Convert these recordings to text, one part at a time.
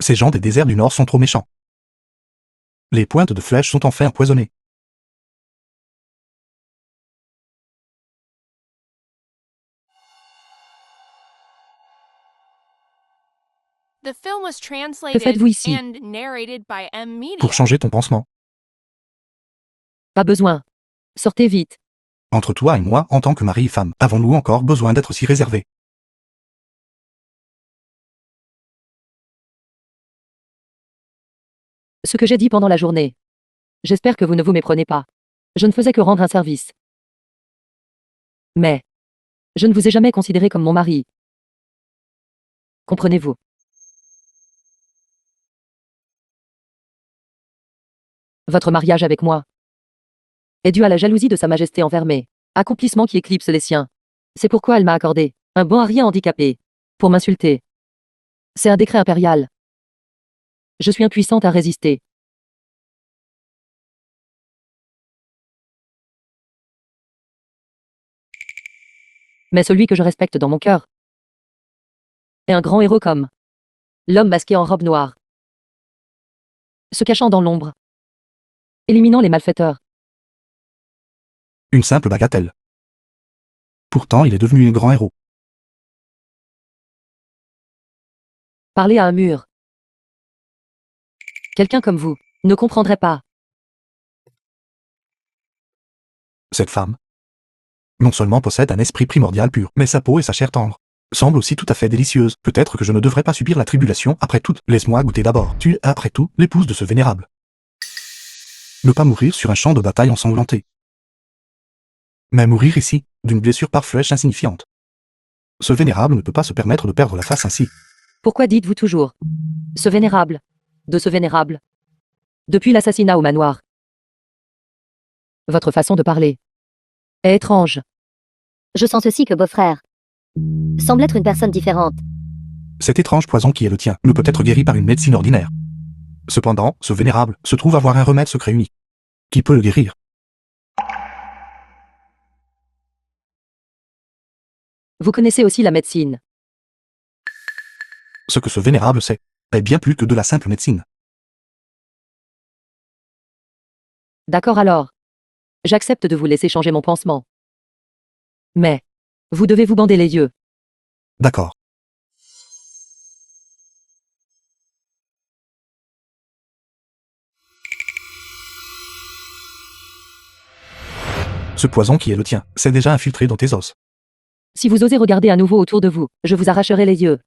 Ces gens des déserts du Nord sont trop méchants. Les pointes de flèches sont enfin empoisonnées. Que faites-vous ici? Pour changer ton pansement. Pas besoin. Sortez vite. Entre toi et moi, en tant que mari et femme, avons-nous encore besoin d'être si réservés? Ce que j'ai dit pendant la journée. J'espère que vous ne vous méprenez pas. Je ne faisais que rendre un service. Mais je ne vous ai jamais considéré comme mon mari. Comprenez-vous? Votre mariage avec moi est dû à la jalousie de Sa Majesté envers mes accomplissements qui éclipsent les siens. C'est pourquoi elle m'a accordé un bon à rien handicapé pour m'insulter. C'est un décret impérial. Je suis impuissante à résister. Mais celui que je respecte dans mon cœur est un grand héros comme l'homme masqué en robe noire, se cachant dans l'ombre, éliminant les malfaiteurs. Une simple bagatelle. Pourtant, il est devenu un grand héros. Parler à un mur. Quelqu'un comme vous ne comprendrait pas. Cette femme, non seulement possède un esprit primordial pur, mais sa peau et sa chair tendre semblent aussi tout à fait délicieuses. Peut-être que je ne devrais pas subir la tribulation après tout. Laisse-moi goûter d'abord. Tu es, après tout, l'épouse de ce vénérable. Ne pas mourir sur un champ de bataille ensanglanté. Mais mourir ici, d'une blessure par flèche insignifiante. Ce vénérable ne peut pas se permettre de perdre la face ainsi. Pourquoi dites-vous toujours ce vénérable, de ce vénérable? Depuis l'assassinat au manoir. Votre façon de parler est étrange. Je sens ceci que beau-frère semble être une personne différente. Cet étrange poison qui est le tien ne peut être guéri par une médecine ordinaire. Cependant, ce vénérable se trouve avoir un remède secret unique, qui peut le guérir. Vous connaissez aussi la médecine. Ce que ce vénérable sait est bien plus que de la simple médecine. D'accord alors. J'accepte de vous laisser changer mon pansement. Mais vous devez vous bander les yeux. D'accord. Ce poison qui est le tien s'est déjà infiltré dans tes os. Si vous osez regarder à nouveau autour de vous, je vous arracherai les yeux.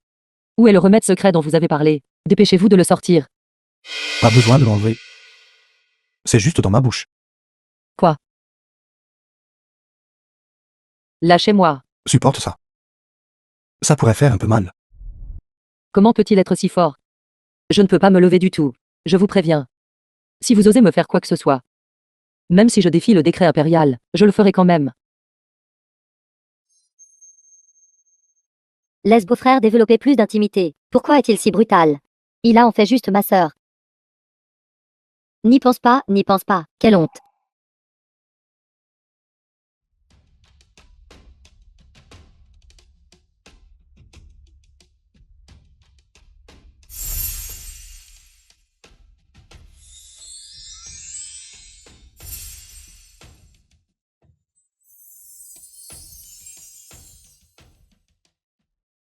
Où est le remède secret dont vous avez parlé? Dépêchez-vous de le sortir. Pas besoin de l'enlever. C'est juste dans ma bouche. Quoi? Lâchez-moi. Supporte ça. Ça pourrait faire un peu mal. Comment peut-il être si fort? Je ne peux pas me lever du tout. Je vous préviens. Si vous osez me faire quoi que ce soit, même si je défie le décret impérial, je le ferai quand même. Laisse beau-frère développer plus d'intimité. Pourquoi est-il si brutal? Il a en fait juste ma sœur. N'y pense pas, n'y pense pas. Quelle honte.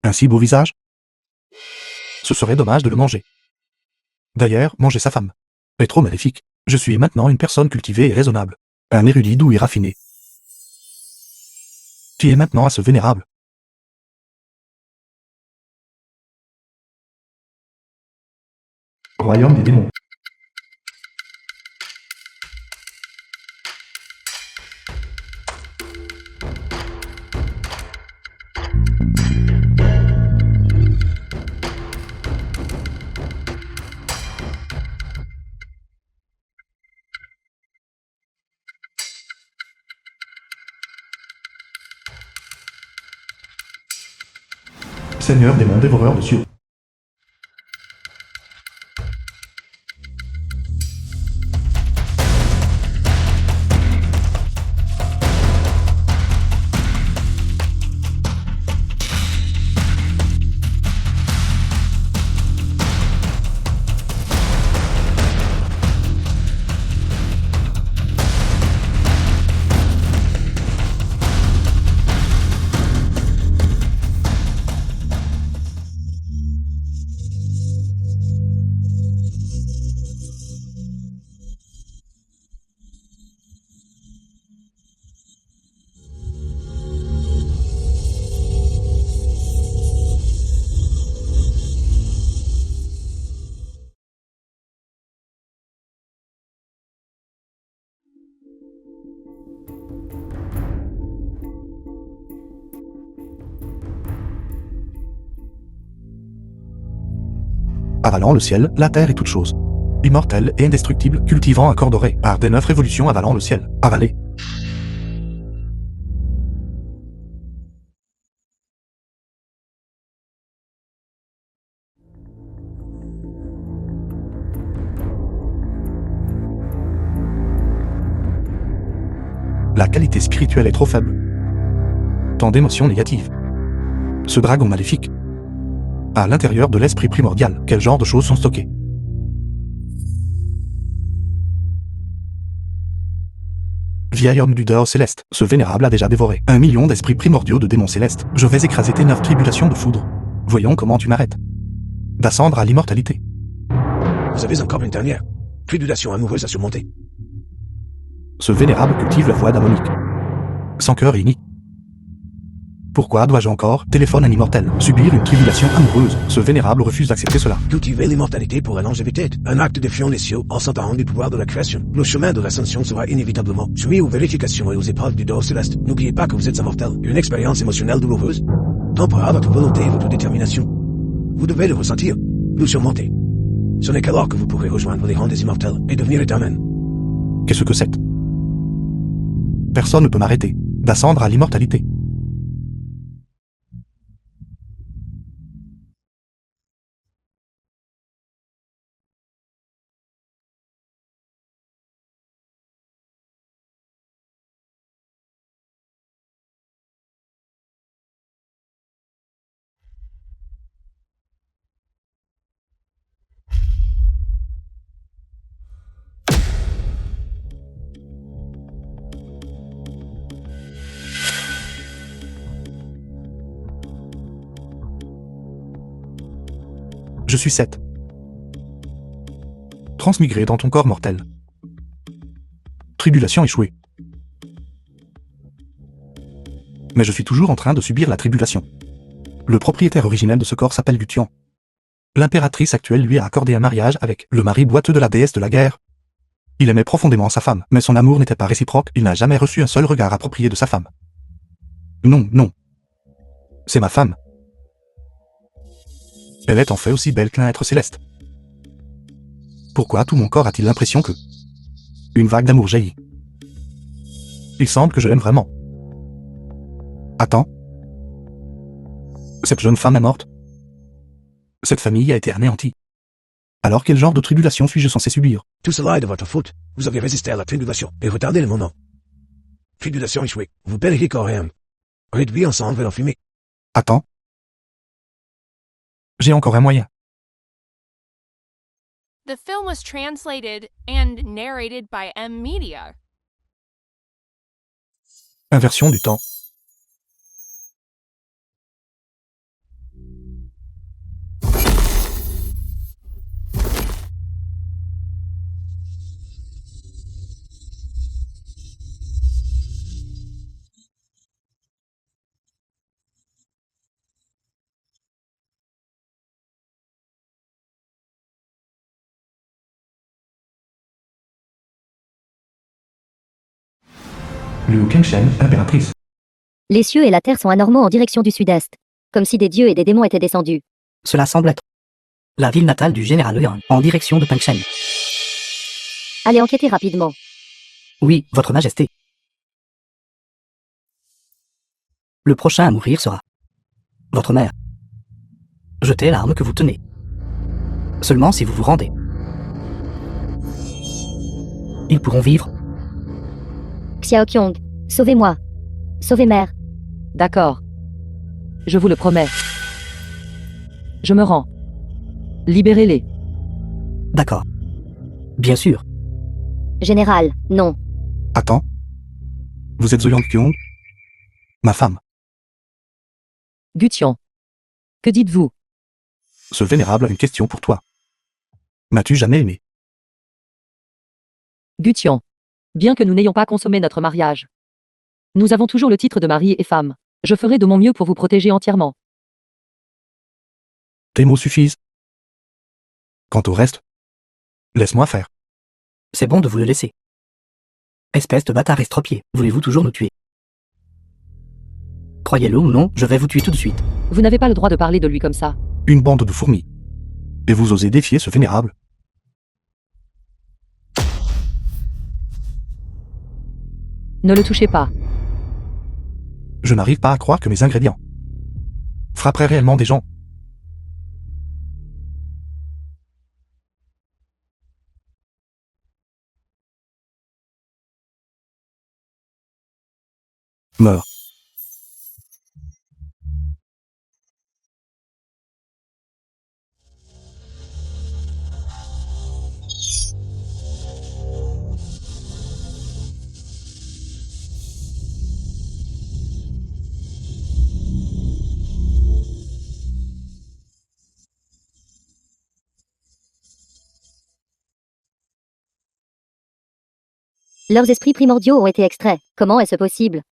Un si beau visage? Ce serait dommage de le manger. D'ailleurs, manger sa femme est trop maléfique. Je suis maintenant une personne cultivée et raisonnable. Un érudit doux et raffiné. Tu es maintenant à ce vénérable. Royaume des démons. Seigneur démon dévoreur de cieux. avalant le ciel, la terre et toutes choses. Immortel et indestructible, cultivant un corps doré, par des 9 révolutions avalant le ciel. Avalé. La qualité spirituelle est trop faible. Tant d'émotions négatives. Ce dragon maléfique. À l'intérieur de l'esprit primordial, quel genre de choses sont stockées? Vieil homme du dehors céleste, ce vénérable a déjà dévoré 1 million d'esprits primordiaux de démons célestes. Je vais écraser tes 9 tribulations de foudre. Voyons comment tu m'arrêtes. D'ascendre à l'immortalité. Vous avez encore une dernière tribulation amoureuse à surmonter. Ce vénérable cultive la voix d'Amonique. Sans cœur et ni. Pourquoi dois-je encore, téléphone un immortel, subir une tribulation amoureuse? Ce vénérable refuse d'accepter cela. Cultiver l'immortalité pour la longévité, un acte défiant les cieux en s'emparant du pouvoir de la création. Le chemin de l'ascension sera inévitablement soumis aux vérifications et aux épreuves du dehors céleste. N'oubliez pas que vous êtes immortel. Une expérience émotionnelle douloureuse temporera votre volonté et votre détermination. Vous devez le ressentir, le surmonter. Ce n'est qu'alors que vous pourrez rejoindre les rangs des immortels et devenir éternel. Qu'est-ce que c'est? Personne ne peut m'arrêter d'ascendre à l'immortalité. Je suis 7. Transmigré dans ton corps mortel. Tribulation échouée. Mais je suis toujours en train de subir la tribulation. Le propriétaire originel de ce corps s'appelle Gutian. L'impératrice actuelle lui a accordé un mariage avec le mari boiteux de la déesse de la guerre. Il aimait profondément sa femme, mais son amour n'était pas réciproque, il n'a jamais reçu un seul regard approprié de sa femme. Non, non. C'est ma femme. Elle est en fait aussi belle qu'un être céleste. Pourquoi tout mon corps a-t-il l'impression que une vague d'amour jaillit? Il semble que je l'aime vraiment. Attends. Cette jeune femme est morte. Cette famille a été anéantie. Alors quel genre de tribulation suis-je censé subir? Tout cela est de votre faute. Vous avez résisté à la tribulation et retardé le moment. Tribulation échouée. Vous périssez corps et âme. Réduit ensemble et en fumée. Attends. J'ai encore un moyen. The film was translated and narrated by M Media. Inversion du temps. Liu Kengshen, impératrice. Les cieux et la terre sont anormaux en direction du sud-est. Comme si des dieux et des démons étaient descendus. Cela semble être la ville natale du général Yuan, en direction de Pengshen. Allez enquêter rapidement. Oui, votre majesté. Le prochain à mourir sera votre mère. Jetez l'arme que vous tenez. Seulement si vous vous rendez. Ils pourront vivre. Xiaoqiong, sauvez-moi. Sauvez mère. D'accord. Je vous le promets. Je me rends. Libérez-les. D'accord. Bien sûr. Général, non. Attends. Vous êtes Ouyang Kyong? Ma femme. Gutian. Que dites-vous? Ce vénérable a une question pour toi. M'as-tu jamais aimé? Gutian. Bien que nous n'ayons pas consommé notre mariage. Nous avons toujours le titre de mari et femme. Je ferai de mon mieux pour vous protéger entièrement. Tes mots suffisent. Quant au reste, laisse-moi faire. C'est bon de vous le laisser. Espèce de bâtard estropié, voulez-vous toujours nous tuer? Croyez-le ou non, je vais vous tuer tout de suite. Vous n'avez pas le droit de parler de lui comme ça. Une bande de fourmis. Et vous osez défier ce vénérable? Ne le touchez pas. Je n'arrive pas à croire que mes ingrédients frapperaient réellement des gens. Meurs. Leurs esprits primordiaux ont été extraits. Comment est-ce possible?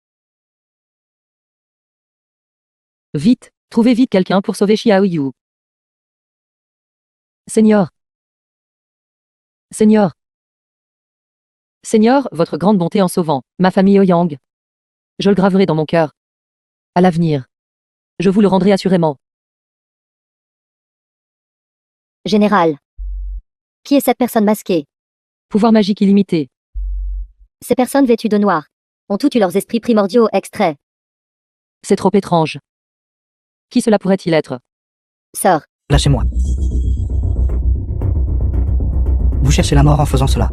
Vite, trouvez vite quelqu'un pour sauver Xiaoyu. Seigneur. Seigneur. Seigneur, votre grande bonté en sauvant ma famille Ouyang. Je le graverai dans mon cœur. À l'avenir. Je vous le rendrai assurément. Général. Qui est cette personne masquée? Pouvoir magique illimité. Ces personnes vêtues de noir ont toutes eu leurs esprits primordiaux extraits. C'est trop étrange. Qui cela pourrait-il être? Sœur. Lâchez-moi. Vous cherchez la mort en faisant cela.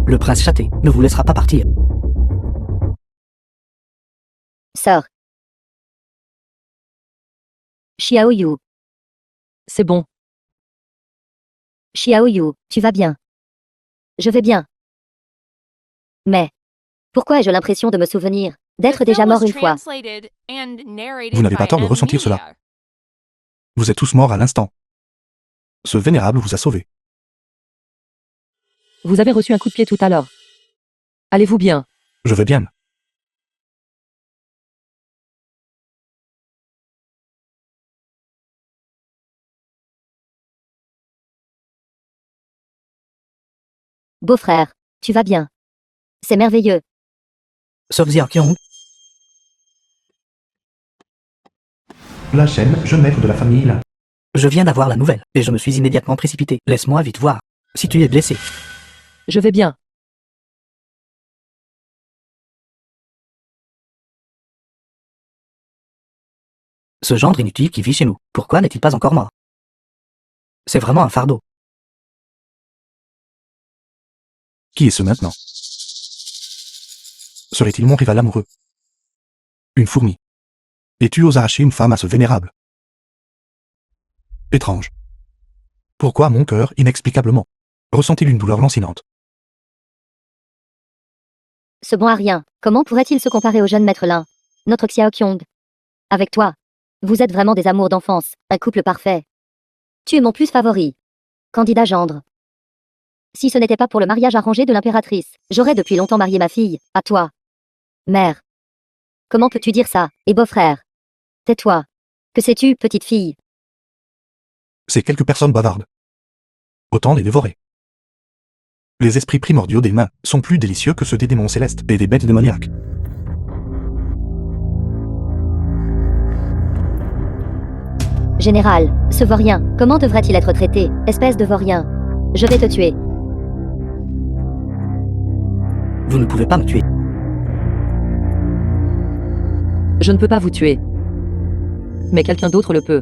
Le prince Châté ne vous laissera pas partir. Sœur. Xiaoyu. C'est bon. Xiaoyu, tu vas bien? Je vais bien. Mais pourquoi ai-je l'impression de me souvenir d'être déjà mort une fois? Vous n'avez pas tort de ressentir cela. Vous êtes tous morts à l'instant. Ce vénérable vous a sauvé. Vous avez reçu un coup de pied tout à l'heure. Allez-vous bien? Je vais bien. Beau-frère, tu vas bien? C'est merveilleux. Sauf Xiaoqiong. La chaîne, jeune maître de la famille Lin. Je viens d'avoir la nouvelle, et je me suis immédiatement précipité. Laisse-moi vite voir. Si tu es blessé. Je vais bien. Ce gendre inutile qui vit chez nous, pourquoi n'est-il pas encore mort? C'est vraiment un fardeau. Qui est ce maintenant? Serait-il mon rival amoureux? Une fourmi. Et tu oses arracher une femme à ce vénérable? Étrange. Pourquoi mon cœur, inexplicablement, ressent-il une douleur lancinante? Ce bon à rien, comment pourrait-il se comparer au jeune maître Lin, notre Xiaoqiong? Avec toi, vous êtes vraiment des amours d'enfance, un couple parfait. Tu es mon plus favori. Candidat gendre. Si ce n'était pas pour le mariage arrangé de l'impératrice, j'aurais depuis longtemps marié ma fille, à toi. Mère. Comment peux-tu dire ça, et beau-frère? Tais-toi. Que sais-tu, petite fille? Ces quelques personnes bavardes. Autant les dévorer. Les esprits primordiaux des mains sont plus délicieux que ceux des démons célestes et des bêtes démoniaques. Général, ce vaurien, comment devrait-il être traité, espèce de vaurien? Je vais te tuer. Vous ne pouvez pas me tuer. Je ne peux pas vous tuer. Mais quelqu'un d'autre le peut.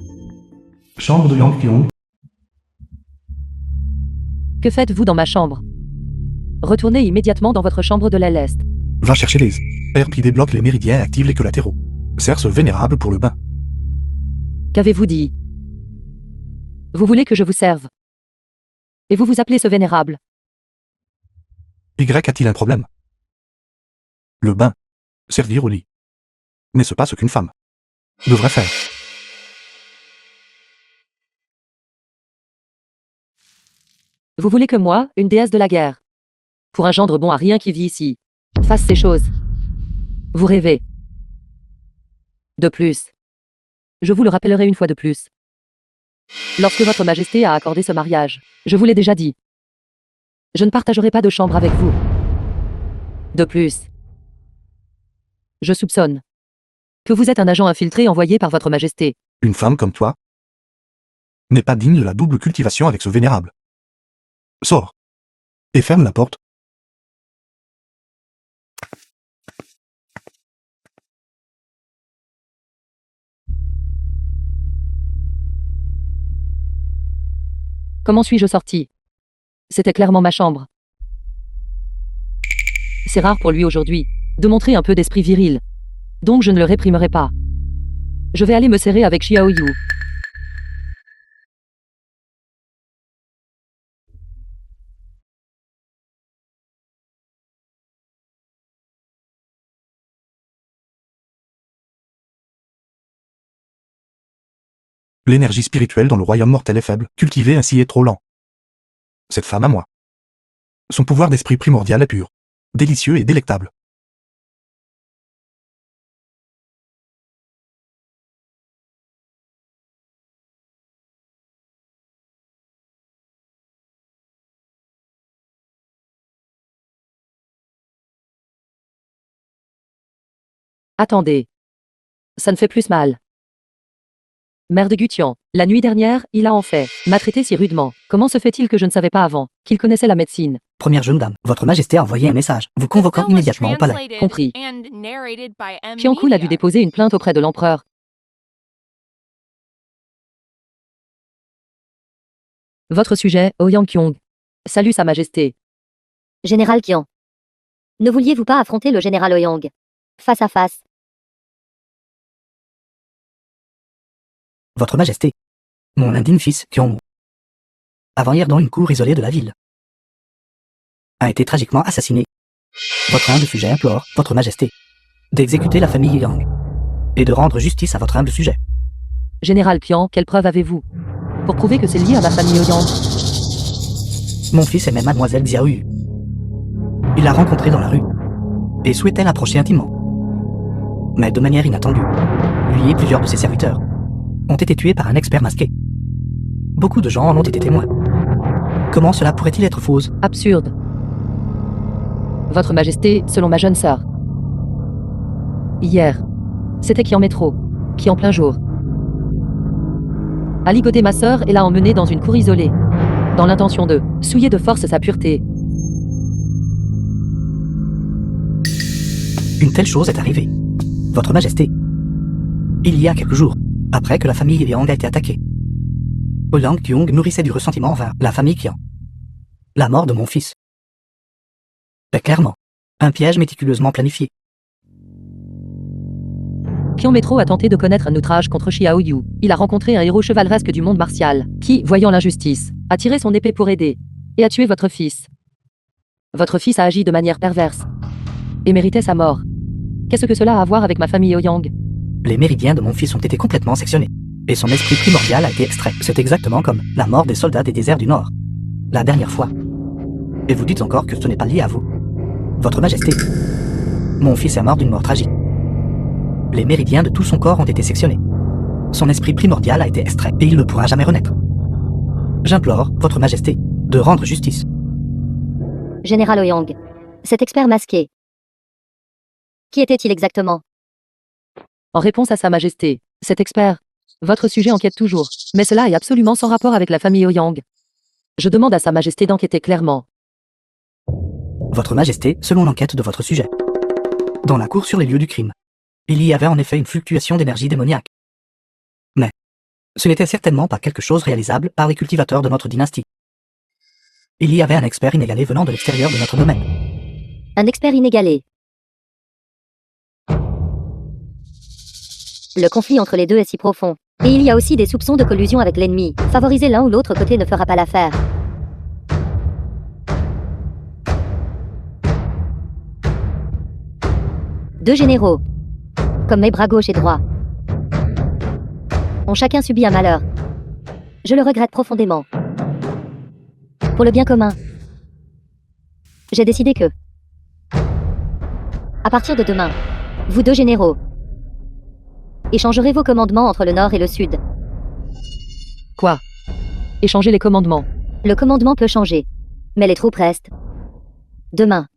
Chambre de Yang Qiong. Que faites-vous dans ma chambre? Retournez immédiatement dans votre chambre de l'aile est. Va chercher les herbes qui débloquent les méridiens et activent les collatéraux. Sers ce vénérable pour le bain. Qu'avez-vous dit? Vous voulez que je vous serve? Et vous vous appelez ce vénérable? Y a-t-il un problème? Le bain. Servir au lit. N'est-ce pas ce qu'une femme devrait faire? Vous voulez que moi, une déesse de la guerre, pour un gendre bon à rien qui vit ici, fasse ces choses? Vous rêvez. De plus. Je vous le rappellerai une fois de plus. Lorsque votre majesté a accordé ce mariage, je vous l'ai déjà dit. Je ne partagerai pas de chambre avec vous. De plus. Je soupçonne que vous êtes un agent infiltré envoyé par votre majesté. Une femme comme toi? n'est pas digne de la double cultivation avec ce vénérable. Sors. Et ferme la porte. Comment suis-je sorti? C'était clairement ma chambre. C'est rare pour lui aujourd'hui de montrer un peu d'esprit viril. Donc je ne le réprimerai pas. Je vais aller me serrer avec Xiao Yu. L'énergie spirituelle dans le royaume mortel est faible, cultiver ainsi est trop lent. Cette femme à moi. Son pouvoir d'esprit primordial est pur, délicieux et délectable. Attendez. Ça ne fait plus mal. Mère de Gutian, la nuit dernière, il a en fait m'a traité si rudement. Comment se fait-il que je ne savais pas avant qu'il connaissait la médecine? Première jeune dame, votre majesté a envoyé un message, vous The convoquant film was immédiatement au palais. translated Compris. and narrated by M. Qiankul a dû Media. déposer une plainte auprès de l'empereur. Votre sujet, Ouyang Kyong. Salut Sa Majesté. Général Qian. Ne vouliez-vous pas affronter le général Ouyang face à face? Votre majesté, mon indigne fils, Kyong, avant-hier dans une cour isolée de la ville, a été tragiquement assassiné. Votre humble sujet implore, votre majesté, d'exécuter la famille Yang et de rendre justice à votre humble sujet. Général Qian, quelle preuve avez-vous pour prouver que c'est lié à la famille Ouyang? Mon fils aimait mademoiselle Xiao Yu. Il l'a rencontrée dans la rue et souhaitait l'approcher intimement. Mais de manière inattendue, lui et plusieurs de ses serviteurs ont été tués par un expert masqué. Beaucoup de gens en ont été témoins. Comment cela pourrait-il être faux? Absurde. Votre Majesté, selon ma jeune sœur. Hier, c'était qui en métro, qui en plein jour. A ligoté ma sœur et l'a emmenée dans une cour isolée, dans l'intention de souiller de force sa pureté. Une telle chose est arrivée. Votre majesté, il y a quelques jours, après que la famille Yang a été attaquée, Ouyang Kyung nourrissait du ressentiment envers la famille Qian. La mort de mon fils est clairement un piège méticuleusement planifié. Qian Métro a tenté de connaître un outrage contre Xiao Yu. Il a rencontré un héros chevaleresque du monde martial, qui, voyant l'injustice, a tiré son épée pour aider, et a tué votre fils. Votre fils a agi de manière perverse, et méritait sa mort. Qu'est-ce que cela a à voir avec ma famille Ouyang? Les méridiens de mon fils ont été complètement sectionnés, et son esprit primordial a été extrait. C'est exactement comme la mort des soldats des déserts du Nord, la dernière fois. Et vous dites encore que ce n'est pas lié à vous. Votre majesté, mon fils est mort d'une mort tragique. Les méridiens de tout son corps ont été sectionnés. Son esprit primordial a été extrait, et il ne pourra jamais renaître. J'implore, votre majesté, de rendre justice. Général Ouyang. Cet expert masqué. Qui était-il exactement? En réponse à Sa Majesté, cet expert, votre sujet enquête toujours, mais cela est absolument sans rapport avec la famille Ouyang. Je demande à Sa Majesté d'enquêter clairement. Votre majesté, selon l'enquête de votre sujet, dans la cour sur les lieux du crime, il y avait en effet une fluctuation d'énergie démoniaque. Mais ce n'était certainement pas quelque chose réalisable par les cultivateurs de notre dynastie. Il y avait un expert inégalé venant de l'extérieur de notre domaine. Un expert inégalé. Le conflit entre les deux est si profond. Et il y a aussi des soupçons de collusion avec l'ennemi. Favoriser l'un ou l'autre côté ne fera pas l'affaire. Deux généraux, comme mes bras gauche et droit, ont chacun subi un malheur. Je le regrette profondément. Pour le bien commun, j'ai décidé que, à partir de demain, vous deux généraux échangerez vos commandements entre le Nord et le Sud. Quoi? Échanger les commandements. Le commandement peut changer, mais les troupes restent. Demain,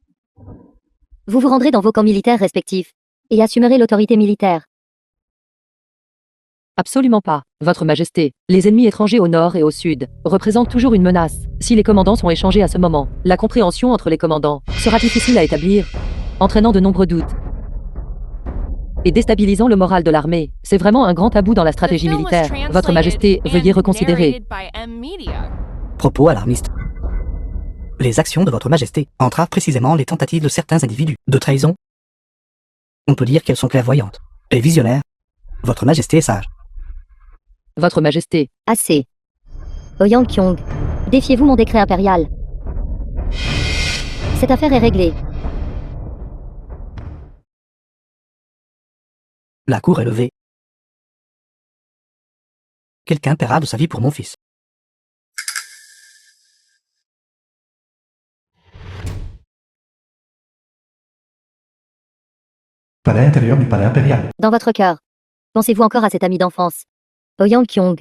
vous vous rendrez dans vos camps militaires respectifs et assumerez l'autorité militaire. Absolument pas, Votre Majesté. Les ennemis étrangers au nord et au sud représentent toujours une menace. Si les commandants sont échangés à ce moment, la compréhension entre les commandants sera difficile à établir, entraînant de nombreux doutes et déstabilisant le moral de l'armée. C'est vraiment un grand tabou dans la The stratégie film was militaire. Votre translated Majesté, veuillez and reconsidérer. narrated by M Media. Propos alarmistes. Les actions de votre majesté entravent précisément les tentatives de certains individus de trahison. On peut dire qu'elles sont clairvoyantes et visionnaires. Votre majesté est sage. Votre Majesté, Assez. Ouyang Kyong, défiez-vous mon décret impérial. Cette affaire est réglée. La cour est levée. Quelqu'un paiera de sa vie pour mon fils. Palais intérieur du palais impérial. Dans votre cœur, pensez-vous encore à cet ami d'enfance, Ouyang Kyong?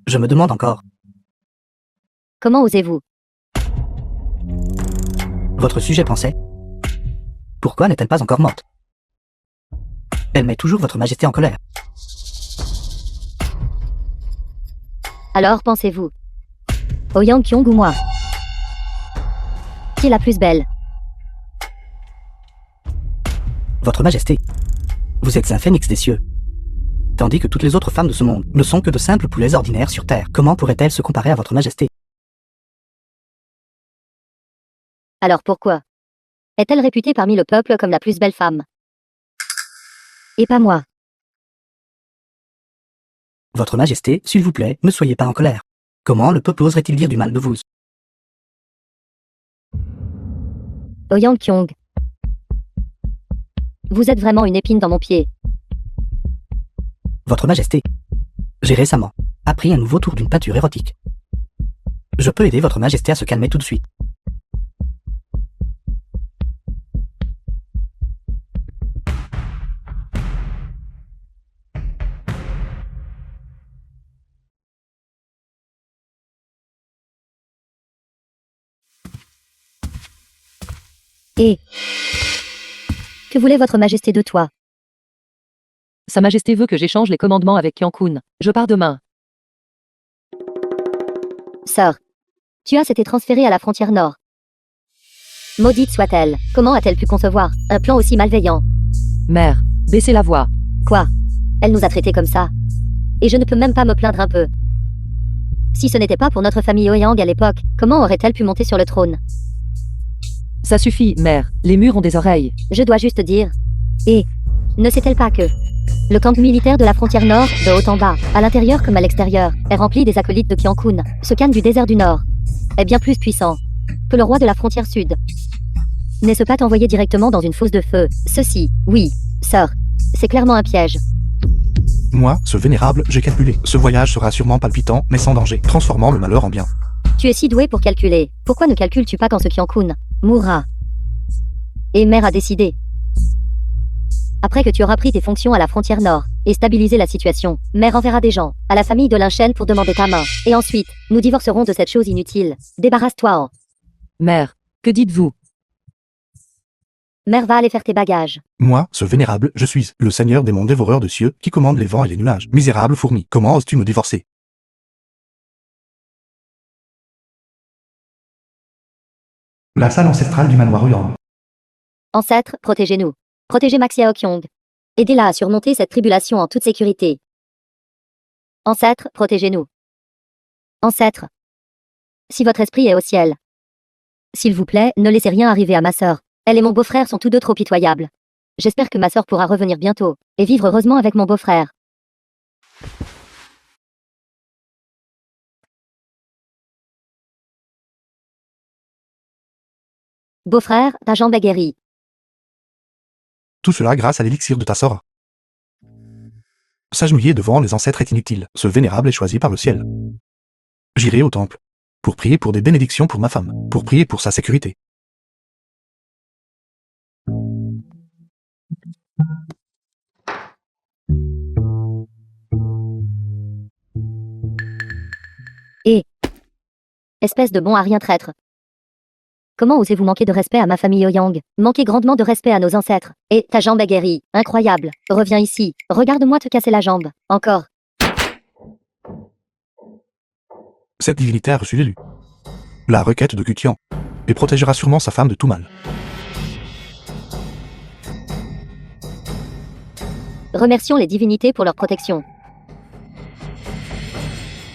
Je me demande encore. Comment osez-vous? Votre sujet pensait. Pourquoi n'est-elle pas encore morte? Elle met toujours votre majesté en colère. Alors pensez-vous, Ouyang Kyong ou moi? Qui est la plus belle? Votre majesté, vous êtes un phénix des cieux. Tandis que toutes les autres femmes de ce monde ne sont que de simples poulets ordinaires sur terre. Comment pourrait-elle se comparer à votre majesté? Alors pourquoi est-elle réputée parmi le peuple comme la plus belle femme? Et pas moi. Votre majesté, s'il vous plaît, ne soyez pas en colère. Comment le peuple oserait-il dire du mal de vous? Ouyang Kyong, vous êtes vraiment une épine dans mon pied. Votre majesté, j'ai récemment appris un nouveau tour d'une peinture érotique. Je peux aider votre majesté à se calmer tout de suite. Et que voulait votre majesté de toi? Sa Majesté veut que j'échange les commandements avec Kyang-kun. Je pars demain. Sœur, tu as été transférée à la frontière nord. Maudite soit-elle, comment a-t-elle pu concevoir un plan aussi malveillant? Mère, baissez la voix. Quoi? Elle nous a traités comme ça. Et je ne peux même pas me plaindre un peu. Si ce n'était pas pour notre famille Ouyang à l'époque, comment aurait-elle pu monter sur le trône? Ça suffit, mère. Les murs ont des oreilles. Je dois juste dire. Et ne sait-elle pas que le camp militaire de la frontière nord, de haut en bas, à l'intérieur comme à l'extérieur, est rempli des acolytes de Kyang-kun, ce Khan du désert du Nord, est bien plus puissant que le roi de la frontière sud. N'est-ce pas envoyé directement dans une fosse de feu? Ceci, oui, sœur, c'est clairement un piège. Moi, ce vénérable, j'ai calculé. Ce voyage sera sûrement palpitant, mais sans danger, transformant le malheur en bien. Tu es si doué pour calculer. Pourquoi ne calcules-tu pas quand ce Kyang-kun mourra? Et mère a décidé. Après que tu auras pris tes fonctions à la frontière nord et stabilisé la situation, mère enverra des gens à la famille de Linchen pour demander ta main. Et ensuite, nous divorcerons de cette chose inutile. Débarrasse-toi en. Mère, que dites-vous? Mère va aller faire tes bagages. Moi, ce vénérable, je suis le seigneur des monts dévoreurs de cieux qui commande les vents et les nuages. Misérable fourmi, comment oses-tu me divorcer? La salle ancestrale du manoir Ouyang. Ancêtre, protégez-nous. Protégez Maxia Kyong. Aidez-la à surmonter cette tribulation en toute sécurité. Ancêtre, protégez-nous. Ancêtre. Si votre esprit est au ciel. S'il vous plaît, ne laissez rien arriver à ma sœur. Elle et mon beau-frère sont tous deux trop pitoyables. J'espère que ma sœur pourra revenir bientôt et vivre heureusement avec mon beau-frère. Beau-frère, ta jambe est guérie. Tout cela grâce à l'élixir de ta Sora. S'agenouiller devant les ancêtres est inutile. Ce vénérable est choisi par le ciel. J'irai au temple. Pour prier pour des bénédictions pour ma femme. Pour prier pour sa sécurité. Et espèce de bon à rien traître. Comment osez-vous manquer de respect à ma famille Ouyang? Manquer grandement de respect à nos ancêtres. Et ta jambe est guérie. Incroyable. Reviens ici. Regarde-moi te casser la jambe. Encore. Cette divinité a reçu l'élu. La requête de Gutian. Et protégera sûrement sa femme de tout mal. Remercions les divinités pour leur protection.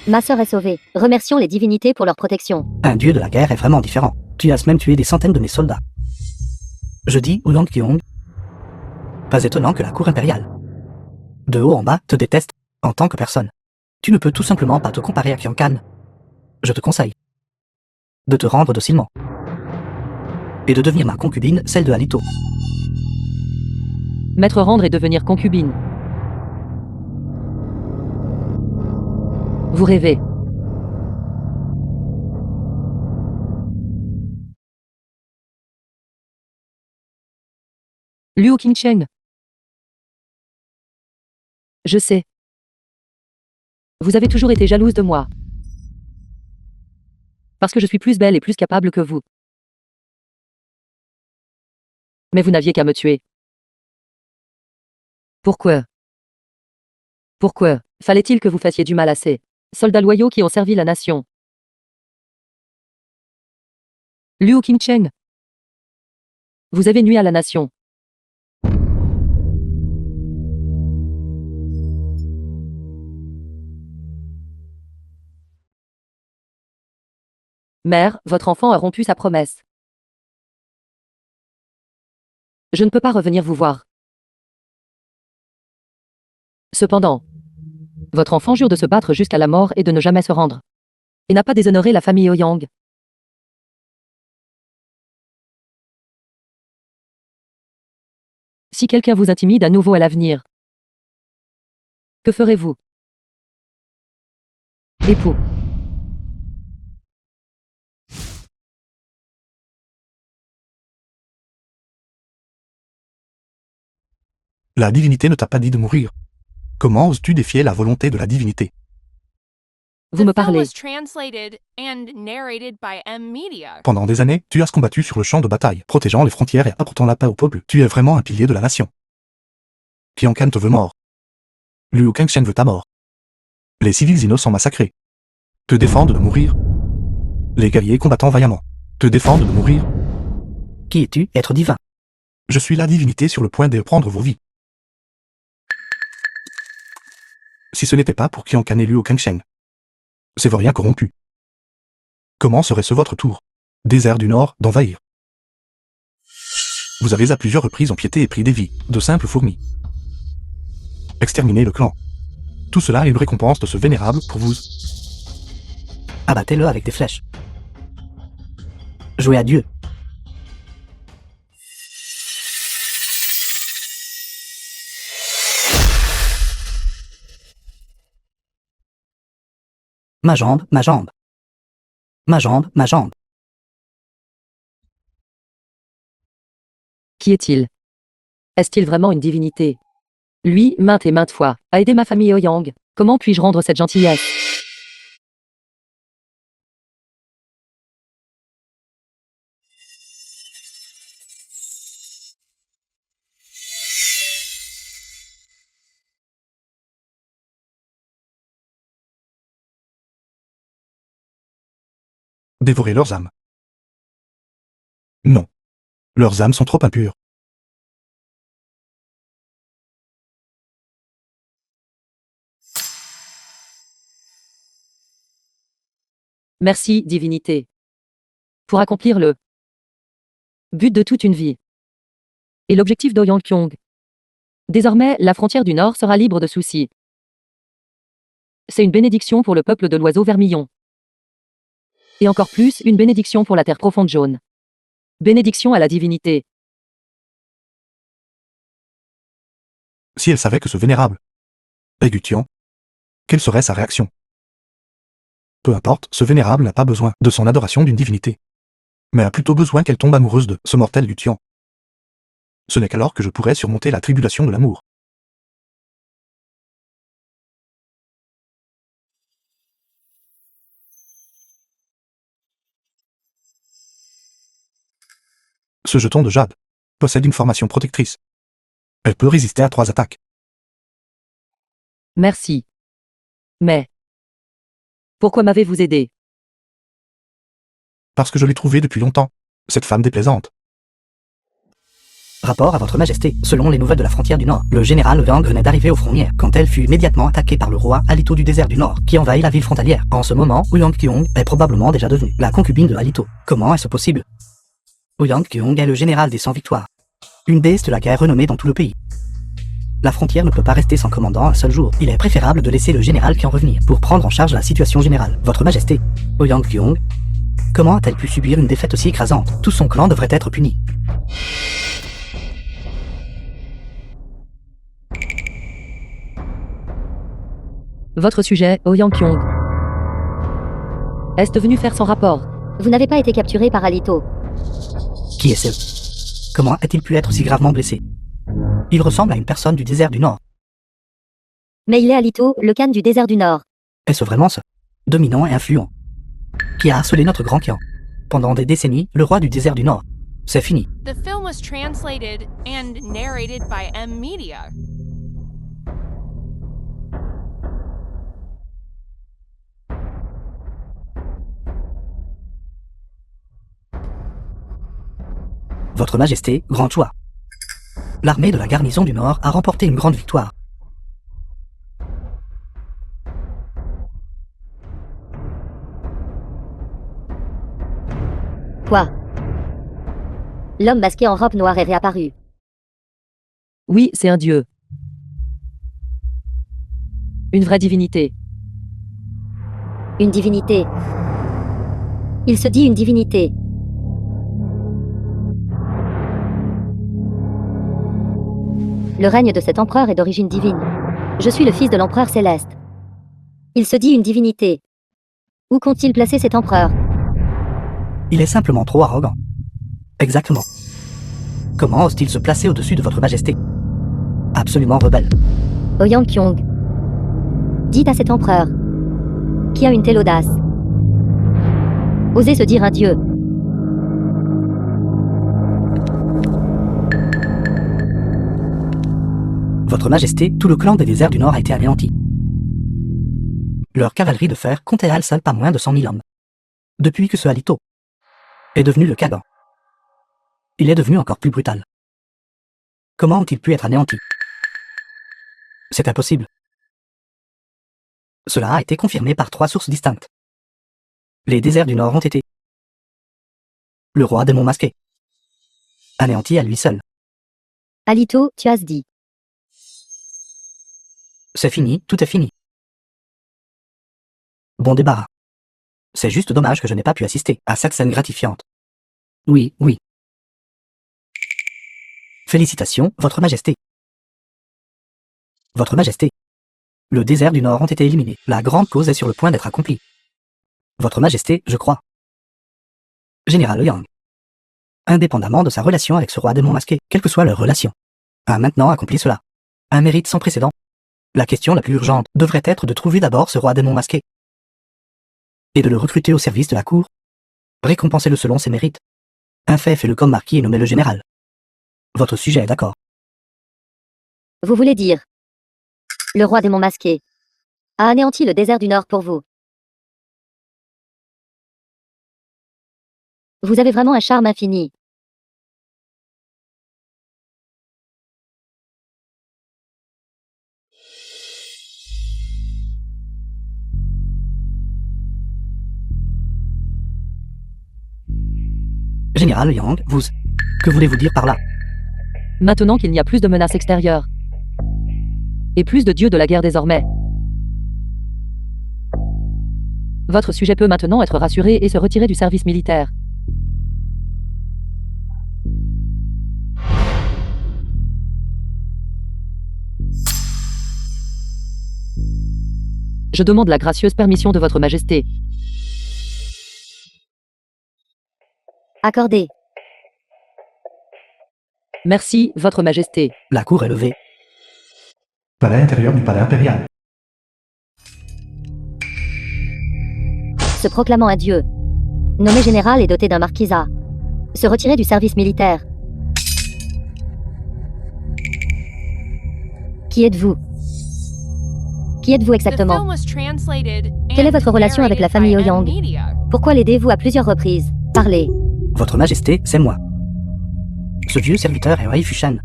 Ma sœur est sauvée. Remercions les divinités pour leur protection. Un dieu de la guerre est vraiment différent. Tu as même tué des centaines de mes soldats. Je dis Ouyang Kyong. Pas étonnant que la cour impériale, de haut en bas, te déteste en tant que personne. Tu ne peux tout simplement pas te comparer à Qian Kan. Je te conseille de te rendre docilement et de devenir ma concubine, celle de Alito. Maître rendre et devenir concubine. Vous rêvez. Liu Qingcheng. Je sais. Vous avez toujours été jalouse de moi. Parce que je suis plus belle et plus capable que vous. Mais vous n'aviez qu'à me tuer. Pourquoi? Pourquoi fallait-il que vous fassiez du mal à ces soldats loyaux qui ont servi la nation? Liu Qingcheng. Vous avez nui à la nation. Mère, votre enfant a rompu sa promesse. Je ne peux pas revenir vous voir. Cependant, votre enfant jure de se battre jusqu'à la mort et de ne jamais se rendre. Et n'a pas déshonoré la famille Ouyang. Si quelqu'un vous intimide à nouveau à l'avenir, que ferez-vous? Époux. La divinité ne t'a pas dit de mourir. Comment oses-tu défier la volonté de la divinité? Vous me The film parlez. was translated and narrated by M Media. Pendant des années, tu as combattu sur le champ de bataille, protégeant les frontières et apportant la paix au peuple. Tu es vraiment un pilier de la nation. Qian Kan te veut mort. Liu Kangchen veut ta mort. Les civils innocents massacrés. Te défendent de mourir. Les guerriers combattant vaillamment. Te défendent de mourir. Qui es-tu, être divin? Je suis la divinité sur le point de prendre vos vies. Si ce n'était pas pour Qian Kan et Liu Kangchen. Ces vauriens corrompus. Comment serait-ce votre tour? Désert du Nord, d'envahir. Vous avez à plusieurs reprises empiété et pris des vies, de simples fourmis. Exterminé le clan. Tout cela est une récompense de ce vénérable pour vous. Abattez-le avec des flèches. Jouez à Dieu. Ma jambe, ma jambe. Ma jambe, ma jambe. Qui est-il? Est-il vraiment une divinité? Lui, maintes et maintes fois, a aidé ma famille Ouyang. Comment puis-je rendre cette gentillesse? Dévorer leurs âmes. Non. Leurs âmes sont trop impures. Merci, divinité. Pour accomplir le but de toute une vie. Et l'objectif d'Ouyang Kyong. Désormais, la frontière du Nord sera libre de soucis. C'est une bénédiction pour le peuple de l'oiseau vermillon. Et encore plus, une bénédiction pour la terre profonde jaune. Bénédiction à la divinité. Si elle savait que ce vénérable est Gutian, quelle serait sa réaction? Peu importe, ce vénérable n'a pas besoin de son adoration d'une divinité, mais a plutôt besoin qu'elle tombe amoureuse de ce mortel Gutian. Ce n'est qu'alors que je pourrai surmonter la tribulation de l'amour. Ce jeton de jade possède une formation protectrice. Elle peut résister à 3 attaques. Merci. Mais pourquoi m'avez-vous aidé? Parce que je l'ai trouvée depuis longtemps. Cette femme déplaisante. Rapport à votre majesté. Selon les nouvelles de la frontière du Nord, le général Yang venait d'arriver aux Frontières quand elle fut immédiatement attaquée par le roi Alito du désert du Nord, qui envahit la ville frontalière. En ce moment, Ouyang Kyong est probablement déjà devenue la concubine de Alito. Comment est-ce possible? Ouyang Kyong est le général des 100 victoires. Une déesse de la guerre renommée dans tout le pays. La frontière ne peut pas rester sans commandant un seul jour. Il est préférable de laisser le général Kyong revenir pour prendre en charge la situation générale. Votre majesté, Ouyang Kyong, comment a-t-elle pu subir une défaite aussi écrasante? Tout son clan devrait être puni. Votre sujet, Ouyang Kyong. Est-ce venu faire son rapport? Vous n'avez pas été capturé par Alito. Qui est-ce? Comment a-t-il pu être si gravement blessé? Il ressemble à une personne du désert du Nord. Mais il est Alito, le Khan du désert du Nord. Est-ce vraiment ce dominant et influent qui a harcelé notre grand clan pendant des décennies, le roi du désert du Nord? C'est fini. The film was translated and narrated by M Media. Votre Majesté, grande joie. L'armée de la garnison du Nord a remporté une grande victoire. Quoi? L'homme masqué en robe noire est réapparu. Oui, c'est un dieu. Une vraie divinité. Une divinité. Il se dit une divinité. Le règne de cet empereur est d'origine divine. Je suis le fils de l'empereur céleste. Il se dit une divinité. Où compte-t-il placer cet empereur? Il est simplement trop arrogant. Exactement. Comment ose-t-il se placer au-dessus de votre majesté? Absolument rebelle. Ouyang Kyong. Dites à cet empereur, qui a une telle audace, oser se dire un dieu. Votre majesté, tout le clan des déserts du Nord a été anéanti. Leur cavalerie de fer comptait à elle seule pas moins de 100 000 hommes. Depuis que ce Alito est devenu le Khagan, il est devenu encore plus brutal. Comment ont-ils pu être anéantis? C'est impossible. Cela a été confirmé par 3 sources distinctes. Les déserts du Nord ont été le roi démon masqué, anéanti à lui seul. Alito, tu as dit. C'est fini, tout est fini. Bon débarras. C'est juste dommage que je n'ai pas pu assister à cette scène gratifiante. Oui, oui. Félicitations, Votre Majesté. Votre Majesté. Le désert du Nord ont été éliminés. La grande cause est sur le point d'être accomplie. Votre Majesté, je crois. Général Yang. Indépendamment de sa relation avec ce roi démon masqué, quelle que soit leur relation, a maintenant accompli cela. Un mérite sans précédent. La question la plus urgente devrait être de trouver d'abord ce roi démon masqué et de le recruter au service de la cour. Récompensez-le selon ses mérites. Un fait fait-le comme marquis et nommez le général. Votre sujet est d'accord. Vous voulez dire, le roi démon masqué a anéanti le désert du Nord pour vous. Vous avez vraiment un charme infini. Général Yang, vous... Que voulez-vous dire par là? Maintenant qu'il n'y a plus de menaces extérieures. Et plus de dieux de la guerre désormais. Votre sujet peut maintenant être rassuré et se retirer du service militaire. Je demande la gracieuse permission de votre majesté. Accordé. Merci, votre majesté. La cour est levée. Palais intérieur du palais impérial. Se proclamant un dieu, nommé général et doté d'un marquisat, Se retirer du service militaire. Qui êtes-vous? Qui êtes-vous The exactement? film was translated Quelle est votre and relation avec la narrated famille by Ouyang? M-Media. Pourquoi l'aidez-vous à plusieurs reprises? Parlez. Votre Majesté, c'est moi. Ce vieux serviteur est Wei Fushan.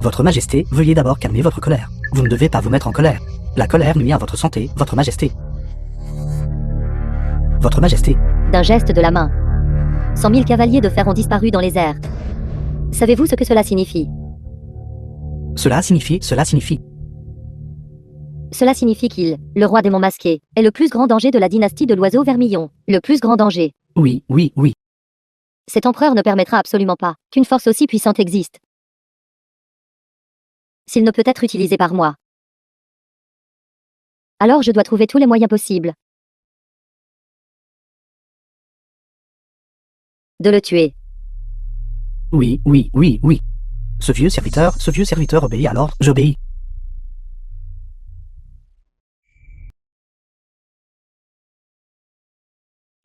Votre Majesté, veuillez d'abord calmer votre colère. Vous ne devez pas vous mettre en colère. La colère nuit à votre santé, Votre Majesté. Votre Majesté, D'un geste de la main. 100 000 cavaliers de fer ont disparu dans les airs. Savez-vous ce que cela signifie? cela signifie. Cela signifie qu'il, le roi démon masqué, est le plus grand danger de la dynastie de l'oiseau vermillon. Le plus grand danger. Oui. Cet empereur ne permettra absolument pas qu'une force aussi puissante existe. S'il ne peut être utilisé par moi, alors je dois trouver tous les moyens possibles de le tuer. Oui. Ce vieux serviteur obéit alors, j'obéis.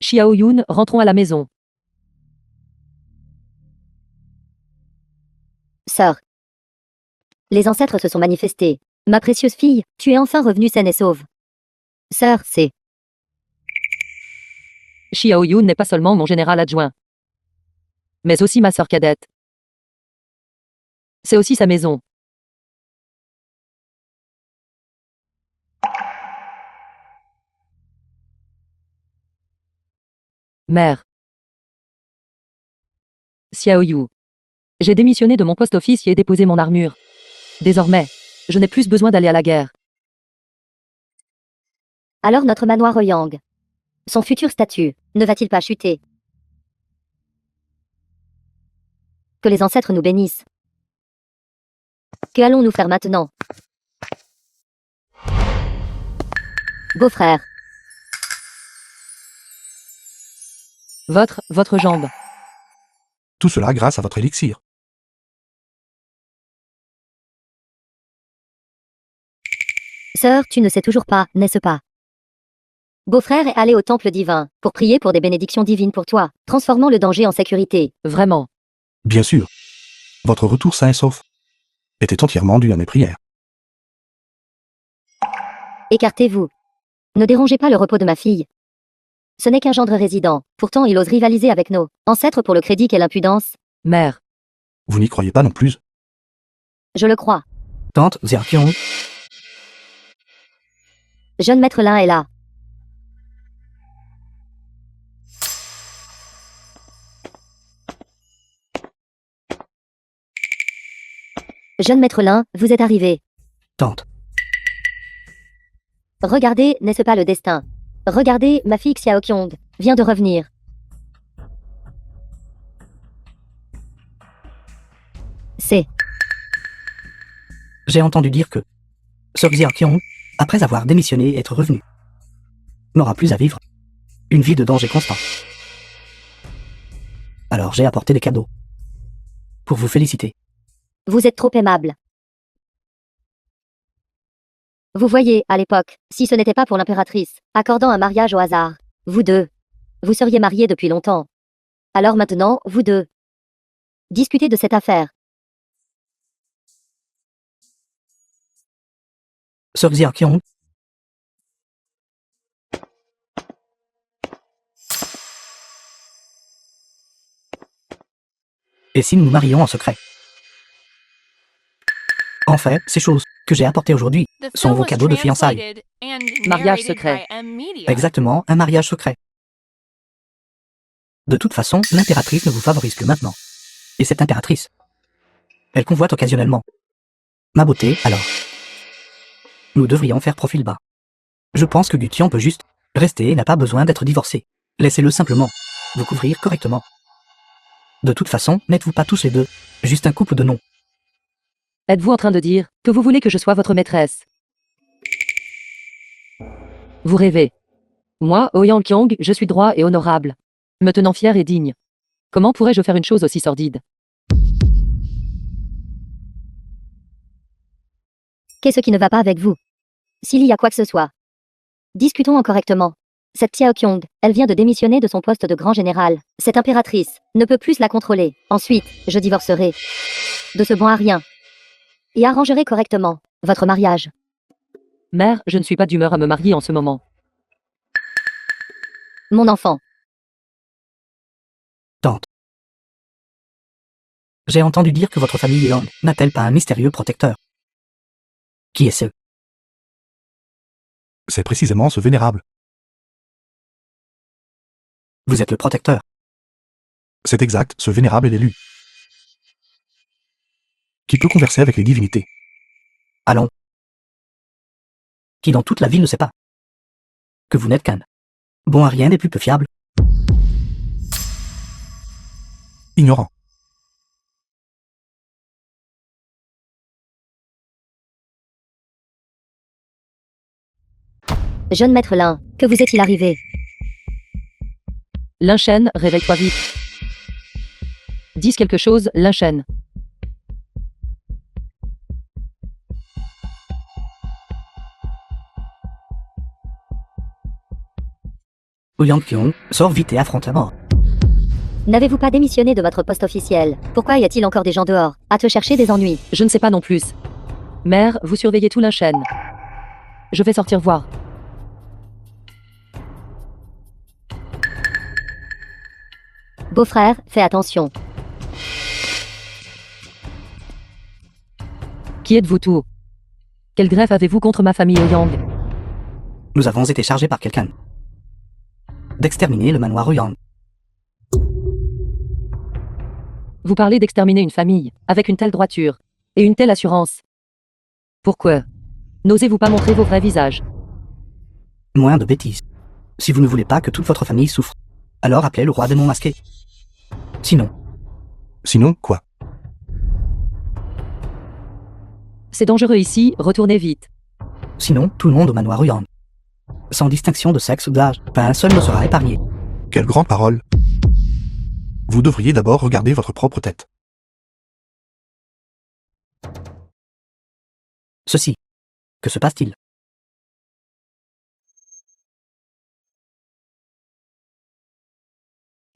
Xiao Yun, rentrons à la maison. Sœur. Les ancêtres se sont manifestés. Ma précieuse fille, tu es enfin revenue saine et sauve. Sœur, c'est... Xiao Yun n'est pas seulement mon général adjoint, mais aussi ma sœur cadette. C'est aussi sa maison. Mère. Xiao Yu. J'ai démissionné de mon poste officier et déposé mon armure. Désormais, je n'ai plus besoin d'aller à la guerre. Alors notre manoir Ouyang. Son futur statut, ne va-t-il pas chuter? Que les ancêtres nous bénissent. Que allons-nous faire maintenant? Beau-frère, Votre jambe. Tout cela grâce à votre élixir. sœur, tu ne sais toujours pas, n'est-ce pas? Beau-frère est allé au temple divin pour prier pour des bénédictions divines pour toi, transformant le danger en sécurité. Vraiment. Bien sûr. Votre retour sain et sauf était entièrement dû à mes prières. Écartez-vous. Ne dérangez pas le repos de ma fille. Ce n'est qu'un gendre résident, pourtant il ose rivaliser avec nos ancêtres pour le crédit qu'est l'impudence. Mère. Vous n'y croyez pas non plus. Je le crois. Tante Zerkion, Jeune maître Lin est là. Jeune maître Lin, vous êtes arrivé. tante. Regardez, n'est-ce pas le destin? Regardez, ma fille Xiaoqiong vient de revenir. C'est... J'ai entendu dire que Sir Zerkion, après avoir démissionné et être revenu, n'aura plus à vivre une vie de danger constant. Alors j'ai apporté des cadeaux pour vous féliciter. Vous êtes trop aimable. Vous voyez, à l'époque, si ce n'était pas pour l'impératrice, accordant un mariage au hasard, vous deux, vous seriez mariés depuis longtemps. Alors maintenant, vous deux, discutez de cette affaire. Sir Zerkion, et si nous nous marions en secret? En fait, ces choses que j'ai apportées aujourd'hui The sont film vos was cadeaux de fiançailles. translated and Mariage narrated secret. by M-Media. Exactement, un mariage secret. De toute façon, l'impératrice ne vous favorise que maintenant. Et cette impératrice, elle convoite occasionnellement ma beauté, alors. Nous devrions faire profil bas. Je pense que Gutian peut juste rester et n'a pas besoin d'être divorcé. Laissez-le simplement vous couvrir correctement. De toute façon, n'êtes-vous pas tous les deux juste un couple de noms? Êtes-vous en train de dire que vous voulez que je sois votre maîtresse? Vous rêvez. Moi, Ouyang Kyong, je suis droit et honorable, me tenant fier et digne. Comment pourrais-je faire une chose aussi sordide? Qu'est-ce qui ne va pas avec vous? S'il y a quoi que ce soit, discutons en correctement. Cette Xiaoqiong, elle vient de démissionner de son poste de grand général. Cette impératrice ne peut plus la contrôler. Ensuite, je divorcerai de ce bon à rien et arrangerai correctement votre mariage. Mère, je ne suis pas d'humeur à me marier en ce moment. Mon enfant, Tante. J'ai entendu dire que votre famille Yang n'a-t-elle pas un mystérieux protecteur? Qui est ce? C'est précisément ce vénérable. Vous êtes le protecteur. C'est exact, ce vénérable est l'élu. Qui peut converser avec les divinités. Allons. Qui dans toute la ville ne sait pas que vous n'êtes qu'un bon à rien des plus peu fiables. Ignorant. jeune maître Lin, que vous est-il arrivé? Linchen, réveille-toi vite. Dis quelque chose, Linchen. Ouyang Kyong, sors vite et affronte la mort. N'avez-vous pas démissionné de votre poste officiel? Pourquoi y a-t-il encore des gens dehors, à te chercher des ennuis? Je ne sais pas non plus. Mère, vous surveillez tout Linchen. Je vais sortir voir. Beau-frère, fais attention. Qui êtes-vous tout? Quelle greffe avez-vous contre ma famille Ouyang? Nous avons été chargés par quelqu'un d'exterminer le manoir Ouyang. Vous parlez d'exterminer une famille, avec une telle droiture, et une telle assurance. Pourquoi? N'osez-vous pas montrer vos vrais visages? Moins de bêtises. Si vous ne voulez pas que toute votre famille souffre, alors appelez le roi démon masqué. Sinon, quoi? C'est dangereux ici, retournez vite. Sinon, tout le monde au manoir Ouyang. Sans distinction de sexe ou d'âge, pas un seul ne sera épargné. Quelle grande parole. Vous devriez d'abord regarder votre propre tête. Ceci. Que se passe-t-il?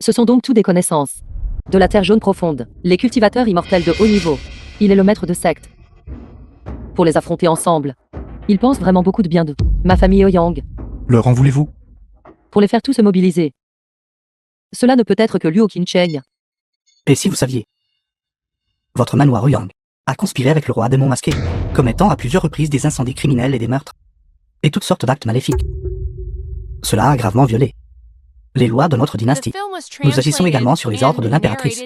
Ce sont donc tous des connaissances. De la terre jaune profonde, les cultivateurs immortels de haut niveau. Il est le maître de secte. Pour les affronter ensemble. Il pense vraiment beaucoup de bien de ma famille Ouyang. Leur en voulez-vous? Pour les faire tous se mobiliser. Cela ne peut être que Luo Qingcheng. Et si vous saviez? Votre manoir Ouyang a conspiré avec le roi démon masqué, commettant à plusieurs reprises des incendies criminels et des meurtres. Et toutes sortes d'actes maléfiques. Cela a gravement violé les lois de notre dynastie. Nous agissons également sur les ordres de l'impératrice.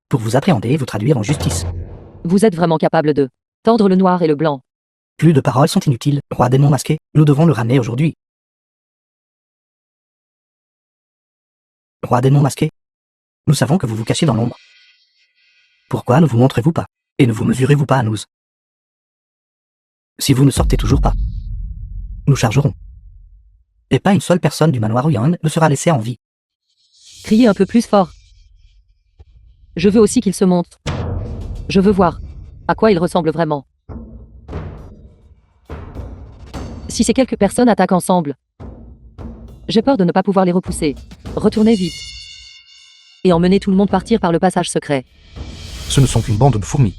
Pour vous appréhender et vous traduire en justice. Vous êtes vraiment capable de tendre le noir et le blanc. Plus de paroles sont inutiles, roi démon masqué, nous devons le ramener aujourd'hui. Roi démon masqué, nous savons que vous vous cachez dans l'ombre. Pourquoi ne vous montrez-vous pas, et ne vous mesurez-vous pas à nous? Si vous ne sortez toujours pas, nous chargerons. Et pas une seule personne du manoir Ouyang ne sera laissée en vie. Criez un peu plus fort. Je veux aussi qu'il se montre. Je veux voir à quoi il ressemble vraiment. Si ces quelques personnes attaquent ensemble, j'ai peur de ne pas pouvoir les repousser. Retournez vite. Et emmenez tout le monde partir par le passage secret. Ce ne sont qu'une bande de fourmis.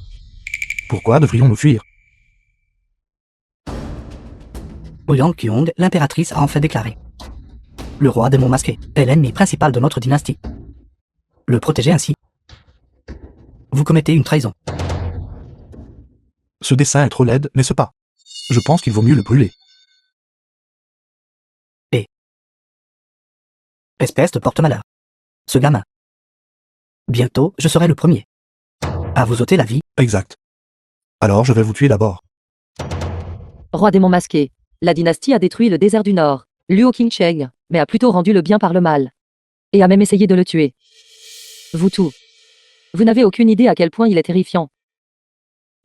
Pourquoi devrions-nous fuir? Ouyang Kyong, l'impératrice a enfin déclaré. Le roi démon masqué est l'ennemi principal de notre dynastie. Le protéger ainsi. Vous commettez une trahison. Ce dessin est trop laid, n'est-ce pas? Je pense qu'il vaut mieux le brûler. Espèce de porte-malheur. Ce gamin. Bientôt, je serai le premier à vous ôter la vie. Exact. Alors je vais vous tuer d'abord. Roi démon masqué. La dynastie a détruit le désert du Nord, Luo Qingcheng, mais a plutôt rendu le bien par le mal. Et a même essayé de le tuer. Vous tous. Vous n'avez aucune idée à quel point il est terrifiant.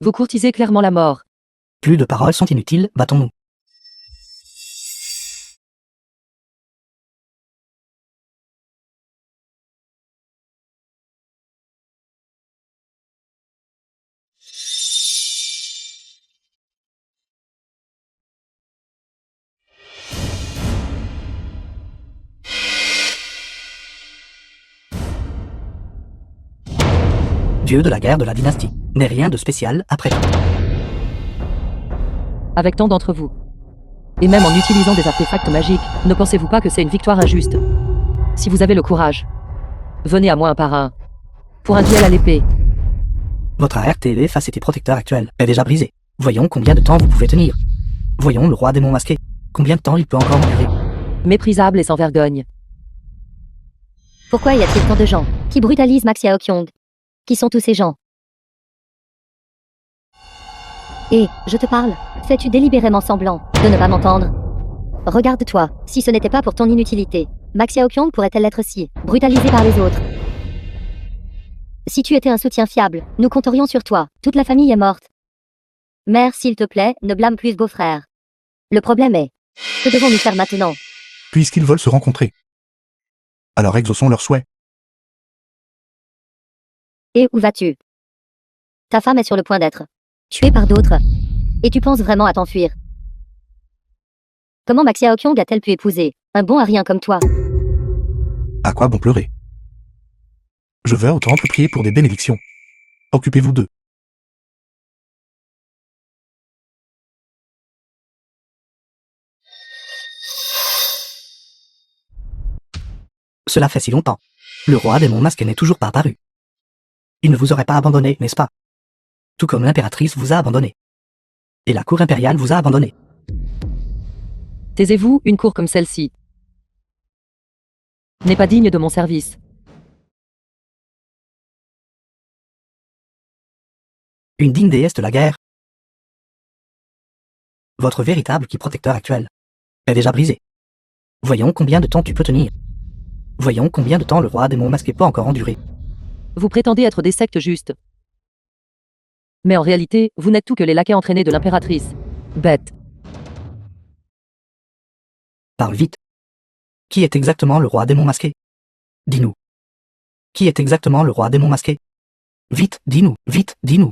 Vous courtisez clairement la mort. Plus de paroles sont inutiles, battons-nous. dieu de la guerre de la dynastie, n'est rien de spécial après tout. Avec tant d'entre vous. Et même en utilisant des artefacts magiques, ne pensez-vous pas que c'est une victoire injuste? Si vous avez le courage, venez à moi un par un. Pour un duel à l'épée. Votre ARTV face à tes protecteurs actuels est déjà brisé. Voyons combien de temps vous pouvez tenir. Voyons le roi démon masqué. Combien de temps il peut encore durer? Méprisable et sans vergogne. Pourquoi y a-t-il tant de gens qui brutalisent Max Yaokyong? Qui sont tous ces gens? Et, je te parle, fais-tu délibérément semblant de ne pas m'entendre? Regarde-toi, si ce n'était pas pour ton inutilité, Max Yaokyong pourrait-elle être si brutalisée par les autres? Si tu étais un soutien fiable, nous compterions sur toi, toute la famille est morte. Mère, s'il te plaît, ne blâme plus ce beau-frère. Le problème est, que devons-nous faire maintenant? Puisqu'ils veulent se rencontrer. Alors exauçons leurs souhaits. Et où vas-tu? Ta femme est sur le point d'être tuée par d'autres. Et tu penses vraiment à t'enfuir? Comment Max Yaokyong a-t-elle pu épouser un bon à rien comme toi? À quoi bon pleurer? Je vais au temple prier pour des bénédictions. Occupez-vous d'eux. Cela fait si longtemps. Le roi démon masqué n'est toujours pas apparu. Il ne vous aurait pas abandonné, n'est-ce pas? Tout comme l'impératrice vous a abandonné. Et la cour impériale vous a abandonné. Taisez-vous, une cour comme celle-ci n'est pas digne de mon service. Une digne déesse de la guerre. Votre véritable qui protecteur actuel est déjà brisé. Voyons combien de temps tu peux tenir. Voyons combien de temps le roi démon masqué peut encore endurer. Vous prétendez être des sectes justes. Mais en réalité, vous n'êtes tout que les laquais entraînés de l'impératrice. Bête. Parle vite. Qui est exactement le roi démon masqué? Dis-nous. Qui est exactement le roi démon masqué? Vite, dis-nous, vite, dis-nous.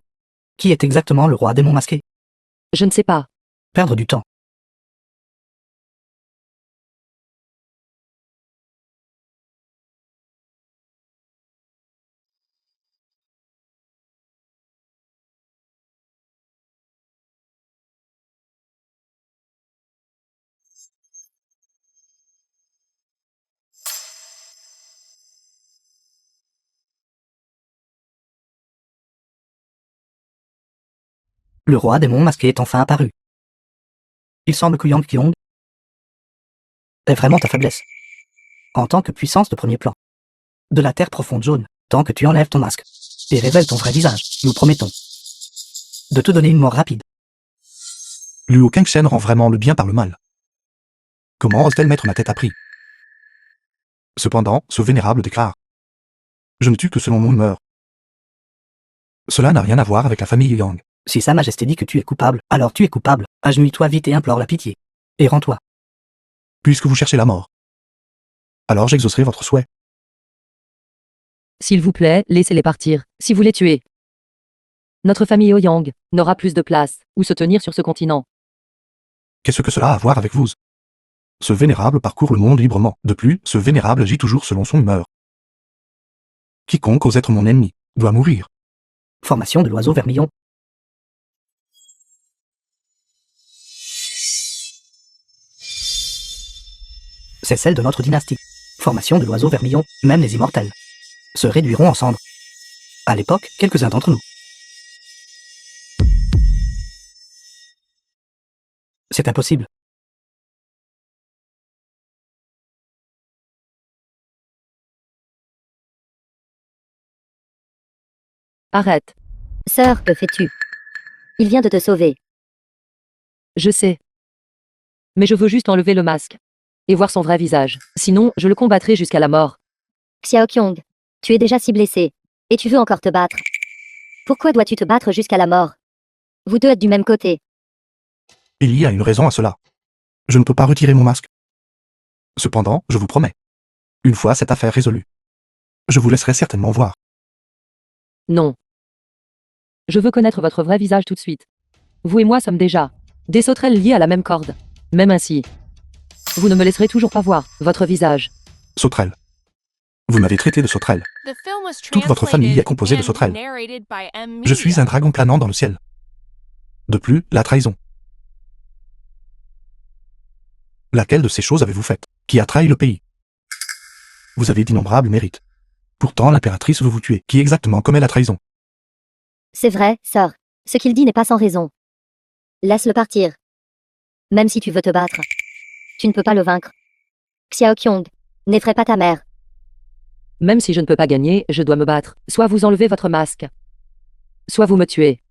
Qui est exactement le roi démon masqué? Je ne sais pas. Perdre du temps. Le roi démon masqué est enfin apparu. Il semble que Yang Kyong est vraiment ta faiblesse. En tant que puissance de premier plan. De la terre profonde jaune, tant que tu enlèves ton masque et révèles ton vrai visage, nous promettons de te donner une mort rapide. Luo Kengshen rend vraiment le bien par le mal. Comment ose-t-elle mettre ma tête à prix? Cependant, ce vénérable déclare: je ne tue que selon mon humeur. Cela n'a rien à voir avec la famille Yang. Si sa majesté dit que tu es coupable, alors tu es coupable. Agenouille-toi vite et implore la pitié. Et rends-toi. Puisque vous cherchez la mort, alors j'exaucerai votre souhait. S'il vous plaît, laissez-les partir, si vous les tuez. Notre famille Ouyang n'aura plus de place où se tenir sur ce continent. Qu'est-ce que cela a à voir avec vous? Ce vénérable parcourt le monde librement. De plus, ce vénérable agit toujours selon son humeur. Quiconque ose être mon ennemi doit mourir. Formation de l'oiseau vermillon. C'est celle de notre dynastie. Formation de l'oiseau vermillon, même les immortels se réduiront en cendres. À l'époque, quelques-uns d'entre nous. C'est impossible. Arrête. Sœur, que fais-tu? Il vient de te sauver. Je sais. Mais je veux juste enlever le masque et voir son vrai visage. Sinon, je le combattrai jusqu'à la mort. Xiaokyong, tu es déjà si blessé. Et tu veux encore te battre. Pourquoi dois-tu te battre jusqu'à la mort? Vous deux êtes du même côté. Il y a une raison à cela. Je ne peux pas retirer mon masque. Cependant, je vous promets, une fois cette affaire résolue, je vous laisserai certainement voir. Non. Je veux connaître votre vrai visage tout de suite. Vous et moi sommes déjà des sauterelles liées à la même corde. Même ainsi, vous ne me laisserez toujours pas voir votre visage. Sauterelle. Vous m'avez traité de sauterelle. The film was Toute votre famille est composée de translated sauterelles. and narrated by M. Je suis Media. un dragon planant dans le ciel. De plus, la trahison. Laquelle de ces choses avez-vous faites, qui a trahi le pays? Vous avez d'innombrables mérites. Pourtant, l'impératrice veut vous tuer. Qui exactement commet la trahison? C'est vrai, sœur. Ce qu'il dit n'est pas sans raison. Laisse-le partir. Même si tu veux te battre, tu ne peux pas le vaincre. Xiaoqiong, n'effraie pas ta mère. Même si je ne peux pas gagner, je dois me battre. Soit vous enlevez votre masque, soit vous me tuez.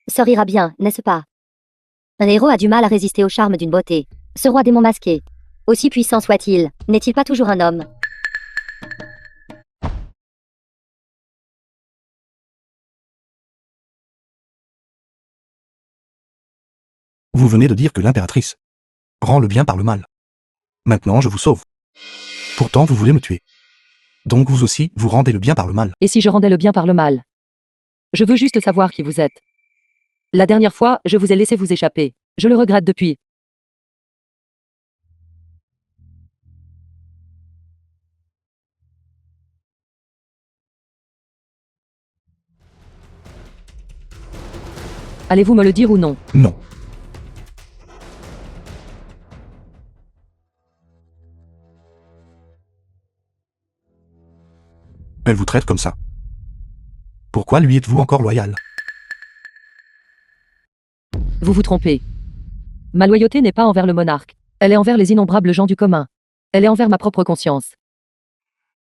Sœur ira bien, n'est-ce pas? Un héros a du mal à résister au charme d'une beauté. Ce roi démon masqué, aussi puissant soit-il, n'est-il pas toujours un homme? Vous venez de dire que l'impératrice rend le bien par le mal. Maintenant, je vous sauve. Pourtant, vous voulez me tuer. Donc vous aussi, vous rendez le bien par le mal. Et si je rendais le bien par le mal? Je veux juste savoir qui vous êtes. La dernière fois, je vous ai laissé vous échapper. Je le regrette depuis. Allez-vous me le dire ou non? Non. Elle vous traite comme ça. Pourquoi lui êtes-vous encore loyal? Vous vous trompez. Ma loyauté n'est pas envers le monarque. Elle est envers les innombrables gens du commun. Elle est envers ma propre conscience.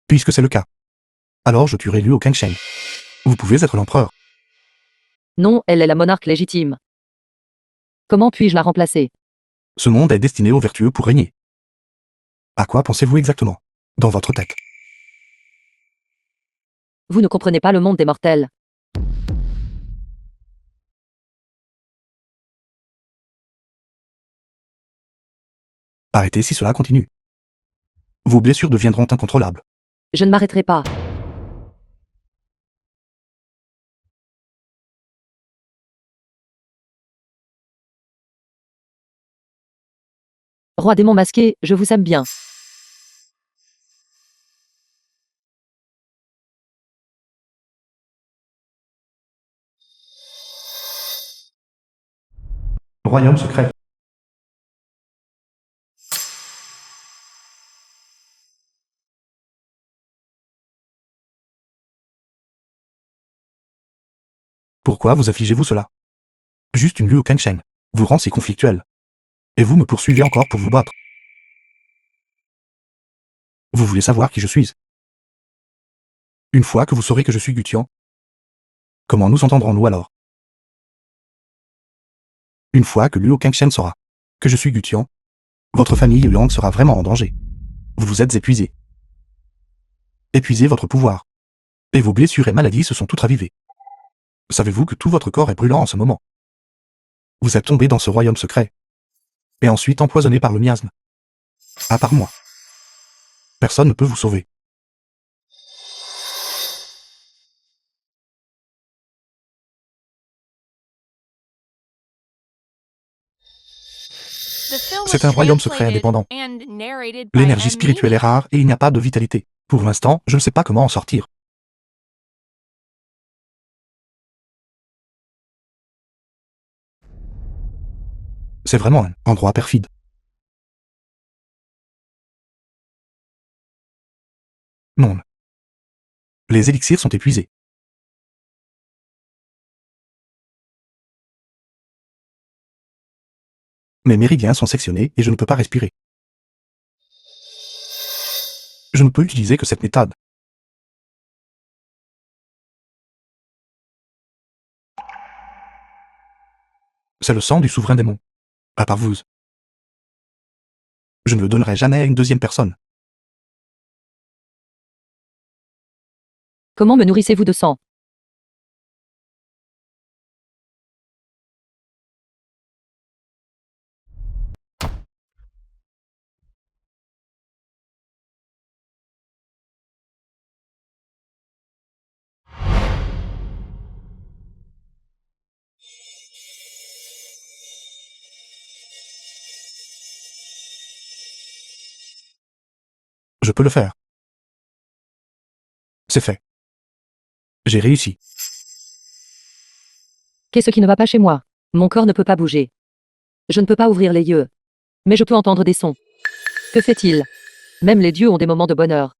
Puisque c'est le cas. Alors je tuerai Luo Kangsheng. Vous pouvez être l'empereur. Non, elle est la monarque légitime. Comment puis-je la remplacer? Ce monde est destiné aux vertueux pour régner. À quoi pensez-vous exactement? Dans votre tête. Vous ne comprenez pas le monde des mortels. Arrêtez si cela continue. Vos blessures deviendront incontrôlables. Je ne m'arrêterai pas. Roi démon masqué, je vous aime bien. Royaume secret. Pourquoi vous affligez-vous cela? Juste une Luo Kangsheng vous rend si conflictuel. Et vous me poursuivez encore pour vous battre. Vous voulez savoir qui je suis? Une fois que vous saurez que je suis Gutian, comment nous entendrons-nous alors? Une fois que Luo Kangsheng saura que je suis Gutian, votre famille Yang sera vraiment en danger. Vous vous êtes épuisé. Épuisez votre pouvoir. Et vos blessures et maladies se sont toutes ravivées. Savez-vous que tout votre corps est brûlant en ce moment? Vous êtes tombé dans ce royaume secret. Et ensuite empoisonné par le miasme. À part moi. Personne ne peut vous sauver. The film C'est was un royaume secret translated indépendant. and narrated by L'énergie M. spirituelle est Media. rare et il n'y a pas de vitalité. Pour l'instant, je ne sais pas comment en sortir. C'est vraiment un endroit perfide. Non. Les élixirs sont épuisés. Mes méridiens sont sectionnés et je ne peux pas respirer. Je ne peux utiliser que cette méthode. C'est le sang du souverain démon. À part vous. Je ne le donnerai jamais à une deuxième personne. Comment me nourrissez-vous de sang? Je peux le faire. C'est fait. J'ai réussi. Qu'est-ce qui ne va pas chez moi? Mon corps ne peut pas bouger. Je ne peux pas ouvrir les yeux. Mais je peux entendre des sons. Que fait-il? Même les dieux ont des moments de bonheur.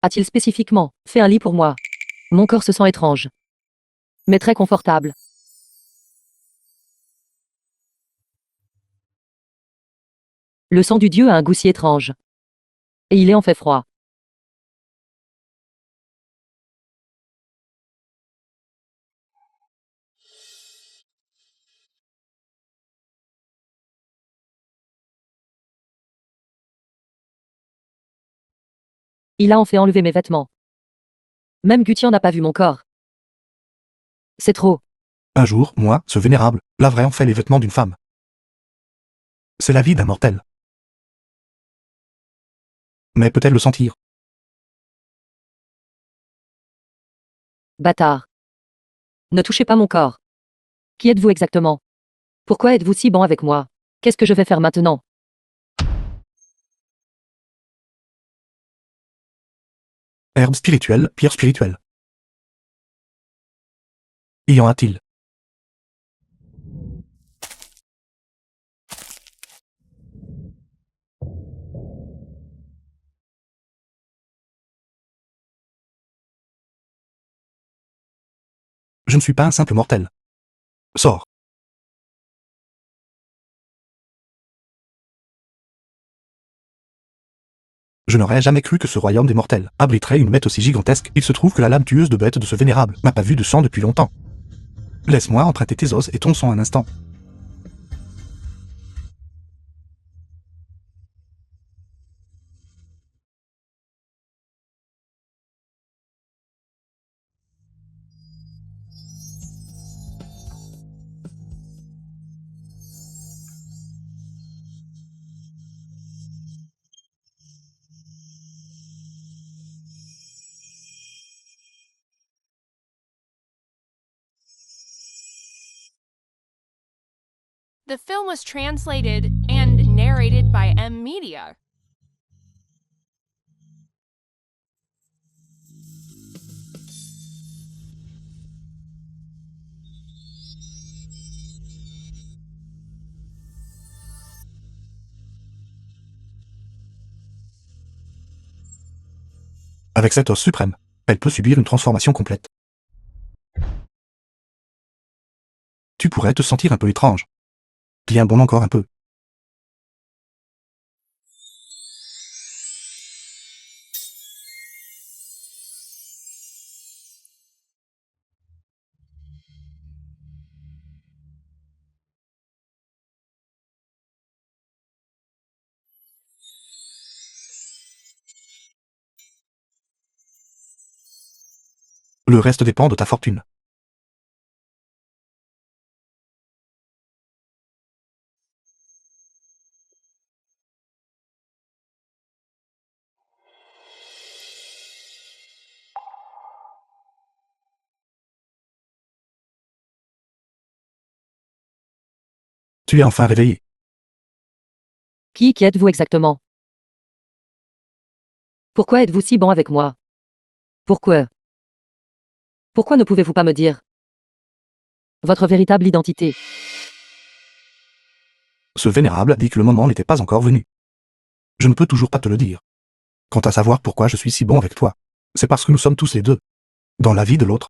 A-t-il spécifiquement fait un lit pour moi? Mon corps se sent étrange. Mais très confortable. Le sang du dieu a un goût si étrange. Et il est en fait froid. Il a en fait enlevé mes vêtements. Même Gutian n'a pas vu mon corps. C'est trop. Un jour, moi, ce vénérable, laverai en fait les vêtements d'une femme. C'est la vie d'un mortel. Mais peut-elle le sentir? Bâtard. Ne touchez pas mon corps. Qui êtes-vous exactement? Pourquoi êtes-vous si bon avec moi? Qu'est-ce que je vais faire maintenant? Herbe spirituelle, pierre spirituelle. Y en a-t-il? Je ne suis pas un simple mortel. Sors. Je n'aurais jamais cru que ce royaume des mortels abriterait une bête aussi gigantesque. Il se trouve que la lame tueuse de bête de ce vénérable n'a pas vu de sang depuis longtemps. Laisse-moi emprunter tes os et ton sang un instant. The film was translated and narrated by M Media. Avec cet os suprême, elle peut subir une transformation complète. Tu pourrais te sentir un peu étrange. Bien bon encore un peu. Le reste dépend de ta fortune. Tu es enfin réveillé. Qui êtes-vous exactement? Pourquoi êtes-vous si bon avec moi? Pourquoi? Pourquoi ne pouvez-vous pas me dire votre véritable identité? Ce vénérable dit que le moment n'était pas encore venu. Je ne peux toujours pas te le dire. Quant à savoir pourquoi je suis si bon avec toi, c'est parce que nous sommes tous les deux, dans la vie de l'autre,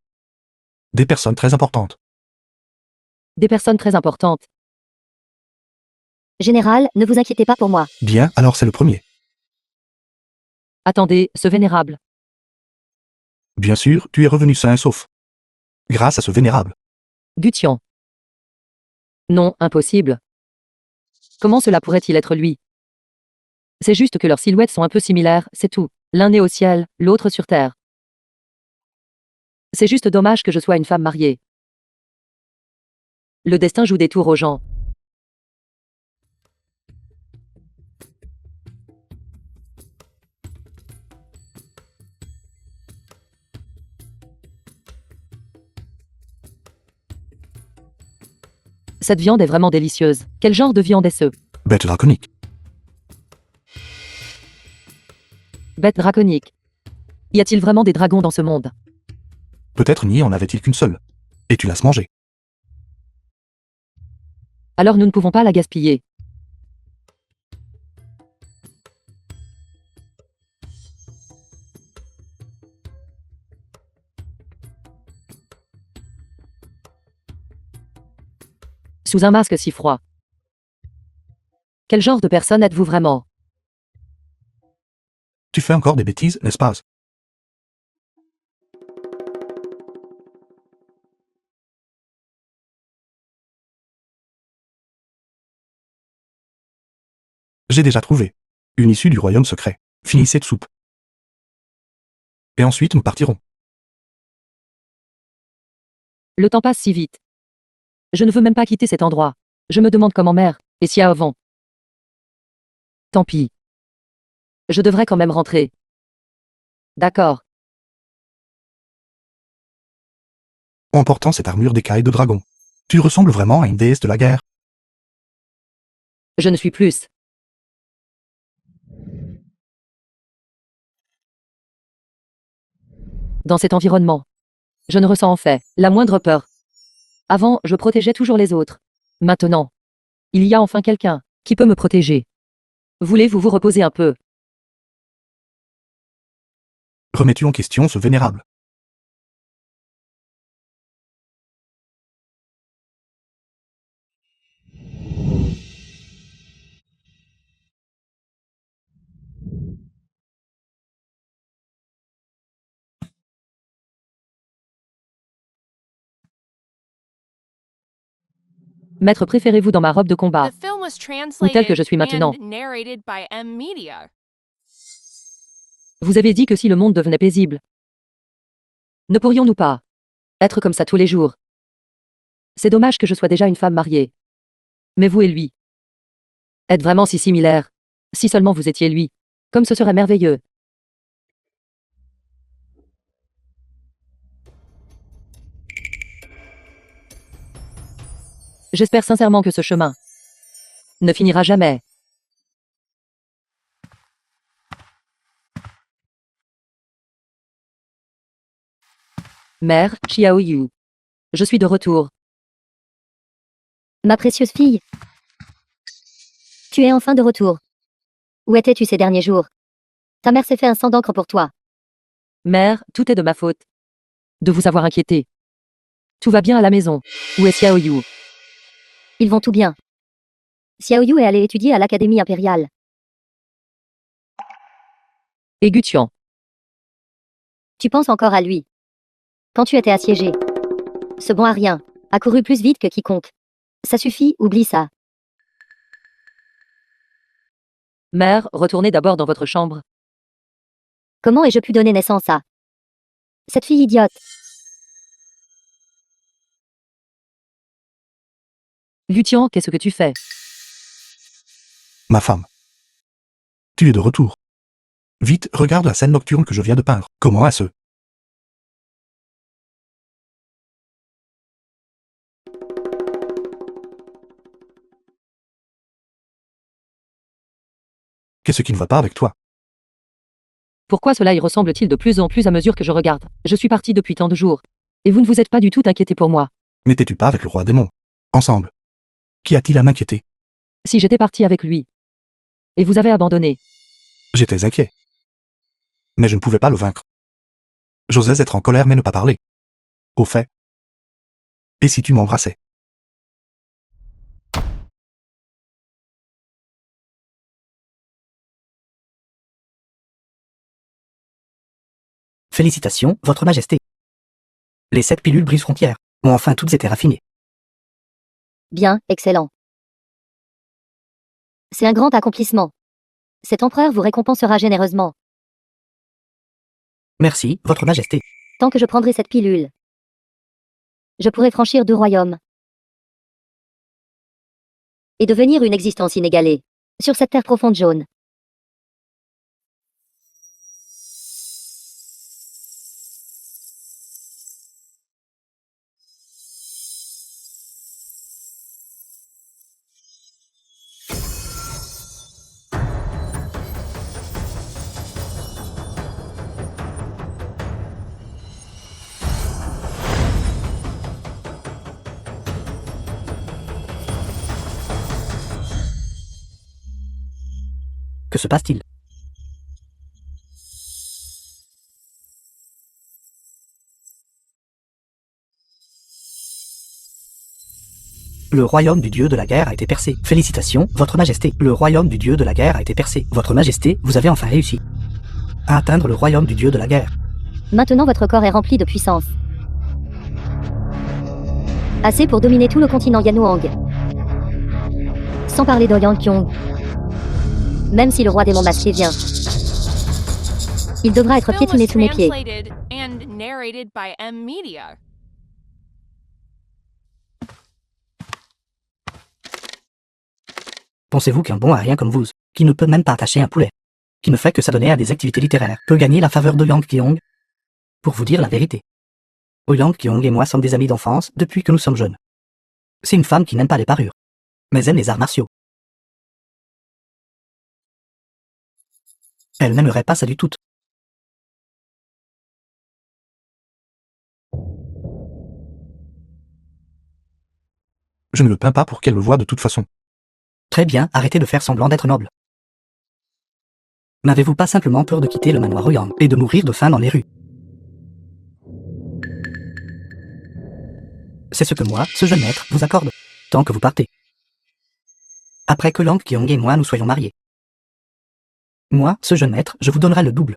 des personnes très importantes. Des personnes très importantes. Général, ne vous inquiétez pas pour moi. Bien, alors c'est le premier. Attendez, ce vénérable. Bien sûr, tu es revenu sain et sauf. Grâce à ce vénérable. Gutian. Non, impossible. Comment cela pourrait-il être lui? C'est juste que leurs silhouettes sont un peu similaires, c'est tout. L'un est au ciel, l'autre sur terre. C'est juste dommage que je sois une femme mariée. Le destin joue des tours aux gens. Cette viande est vraiment délicieuse. Quel genre de viande est-ce? Bête draconique. Bête draconique. Y a-t-il vraiment des dragons dans ce monde? Peut-être n'y en avait-il qu'une seule. Et tu laisses manger. Alors nous ne pouvons pas la gaspiller. Sous un masque si froid. Quel genre de personne êtes-vous vraiment? Tu fais encore des bêtises, n'est-ce pas? J'ai déjà trouvé. Une issue du royaume secret. Finis cette soupe. Et ensuite nous partirons. Le temps passe si vite. Je ne veux même pas quitter cet endroit. Je me demande comment mère, et Xiao vont. Tant pis. Je devrais quand même rentrer. D'accord. En portant cette armure d'écailles de dragon. Tu ressembles vraiment à une déesse de la guerre. Je ne suis plus. Dans cet environnement. Je ne ressens en fait la moindre peur. Avant, je protégeais toujours les autres. Maintenant, il y a enfin quelqu'un qui peut me protéger. Voulez-vous vous reposer un peu? Remets-tu en question ce vénérable? Maître, préférez-vous dans ma robe de combat? The film was Ou tel que je translated suis maintenant. and narrated by M Media. Vous avez dit que si le monde devenait paisible, ne pourrions-nous pas être comme ça tous les jours? C'est dommage que je sois déjà une femme mariée. Mais vous et lui êtes vraiment si similaires. Si seulement vous étiez lui. Comme ce serait merveilleux. J'espère sincèrement que ce chemin ne finira jamais. Mère, Xiao Yu. Je suis de retour. Ma précieuse fille. Tu es enfin de retour. Où étais-tu ces derniers jours? Ta mère s'est fait un sang d'encre pour toi. Mère, tout est de ma faute. De vous avoir inquiété. Tout va bien à la maison. Où est Xiao Yu? Ils vont tout bien. Xiao Yu est allé étudier à l'Académie impériale. Et Gutian. Tu penses encore à lui. Quand tu étais assiégé. Ce bon à rien a couru plus vite que quiconque. Ça suffit, oublie ça. Mère, retournez d'abord dans votre chambre. Comment ai-je pu donner naissance à cette fille idiote? Gutian, qu'est-ce que tu fais? Ma femme. Tu es de retour. Vite, regarde la scène nocturne que je viens de peindre. Comment est-ce? Qu'est-ce qui ne va pas avec toi? Pourquoi cela y ressemble-t-il de plus en plus à mesure que je regarde? Je suis parti depuis tant de jours. Et vous ne vous êtes pas du tout inquiété pour moi. N'étais-tu pas avec le roi démon? Ensemble. Qu'y a-t-il à m'inquiéter? Si j'étais parti avec lui. Et vous avez abandonné. J'étais inquiet. Mais je ne pouvais pas le vaincre. J'osais être en colère mais ne pas parler. Au fait. Et si tu m'embrassais? Félicitations, Votre Majesté. Les 7 pilules brise-frontières ont enfin toutes été raffinées. Bien, excellent. C'est un grand accomplissement. Cet empereur vous récompensera généreusement. Merci, Votre Majesté. Tant que je prendrai cette pilule, je pourrai franchir 2 royaumes. Et devenir une existence inégalée. Sur cette terre profonde jaune. Que se passe-t-il? Le royaume du dieu de la guerre a été percé. Félicitations, votre majesté. Le royaume du dieu de la guerre a été percé. Votre majesté, vous avez enfin réussi à atteindre le royaume du dieu de la guerre. Maintenant votre corps est rempli de puissance. Assez pour dominer tout le continent Yanuang. Sans parler d'Ouyang Kyong. Même si le roi démon masqué vient, il devra être Bill piétiné was sous mes pieds. translated and narrated by M Media. Pensez-vous qu'un bon arien comme vous, qui ne peut même pas attacher un poulet, qui ne fait que s'adonner à des activités littéraires, peut gagner la faveur d'Ouyang Kyong? Pour vous dire la vérité, Ouyang Kyong et moi sommes des amis d'enfance depuis que nous sommes jeunes. C'est une femme qui n'aime pas les parures, mais aime les arts martiaux. Elle n'aimerait pas ça du tout. Je ne le peins pas pour qu'elle le voie de toute façon. Très bien, arrêtez de faire semblant d'être noble. N'avez-vous pas simplement peur de quitter le manoir Ouyang et de mourir de faim dans les rues? C'est ce que moi, ce jeune maître, vous accorde, tant que vous partez. Après que Lang Kyong et moi nous soyons mariés. Moi, ce jeune maître, je vous donnerai le double.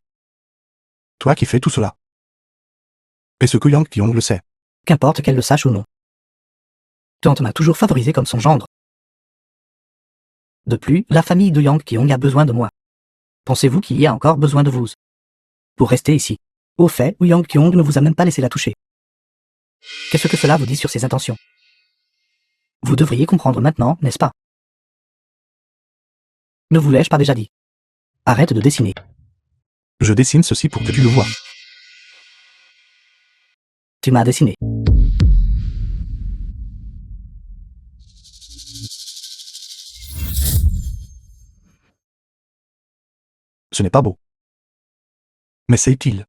Toi qui fais tout cela. Et ce que Yang Kyong le sait. Qu'importe qu'elle le sache ou non. Tante m'a toujours favorisé comme son gendre. De plus, la famille de Yang Kyong a besoin de moi. Pensez-vous qu'il y a encore besoin de vous pour rester ici? Au fait, Yang Kyong ne vous a même pas laissé la toucher. Qu'est-ce que cela vous dit sur ses intentions? Vous devriez comprendre maintenant, n'est-ce pas? Ne vous l'ai-je pas déjà dit? Arrête de dessiner. Je dessine ceci pour que tu le vois. Tu m'as dessiné. Ce n'est pas beau. Mais c'est utile.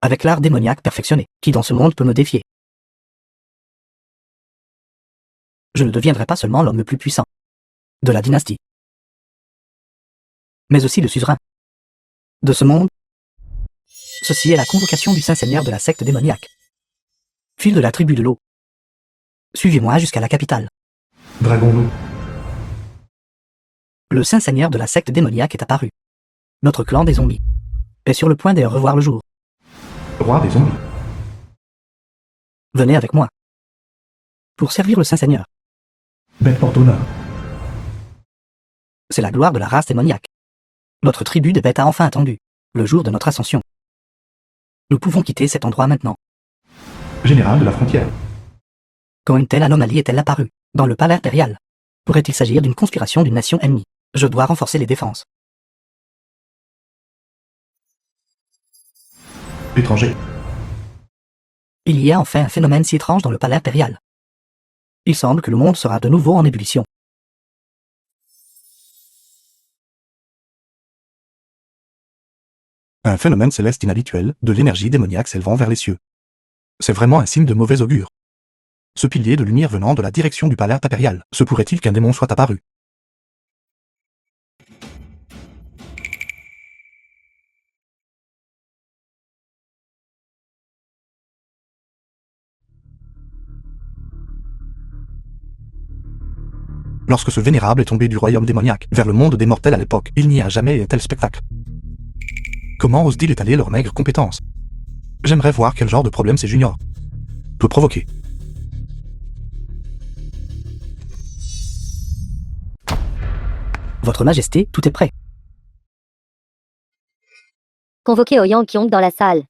Avec l'art démoniaque perfectionné, qui dans ce monde peut me défier. Je ne deviendrai pas seulement l'homme le plus puissant de la dynastie, mais aussi le suzerain de ce monde. Ceci est la convocation du Saint-Seigneur de la secte démoniaque. Fil de la tribu de l'eau. Suivez-moi jusqu'à la capitale. Dragon loup. Le Saint-Seigneur de la secte démoniaque est apparu. Notre clan des zombies est sur le point de revoir le jour. Roi des zombies. Venez avec moi pour servir le Saint-Seigneur. Bête porte honneur. C'est la gloire de la race démoniaque. Notre tribu des bêtes a enfin attendu le jour de notre ascension. Nous pouvons quitter cet endroit maintenant. Général de la frontière. Quand une telle anomalie est-elle apparue dans le palais impérial? Pourrait-il s'agir d'une conspiration d'une nation ennemie? Je dois renforcer les défenses. Étranger. Il y a enfin un phénomène si étrange dans le palais impérial. Il semble que le monde sera de nouveau en ébullition. Un phénomène céleste inhabituel, de l'énergie démoniaque s'élevant vers les cieux. C'est vraiment un signe de mauvais augure. Ce pilier de lumière venant de la direction du palais impérial, se pourrait-il qu'un démon soit apparu? Lorsque ce vénérable est tombé du royaume démoniaque vers le monde des mortels à l'époque, il n'y a jamais eu un tel spectacle. Comment osent-ils étaler leurs maigres compétences? J'aimerais voir quel genre de problème ces juniors peut provoquer. Votre Majesté, tout est prêt. Convoquez Ouyang Kyong dans la salle.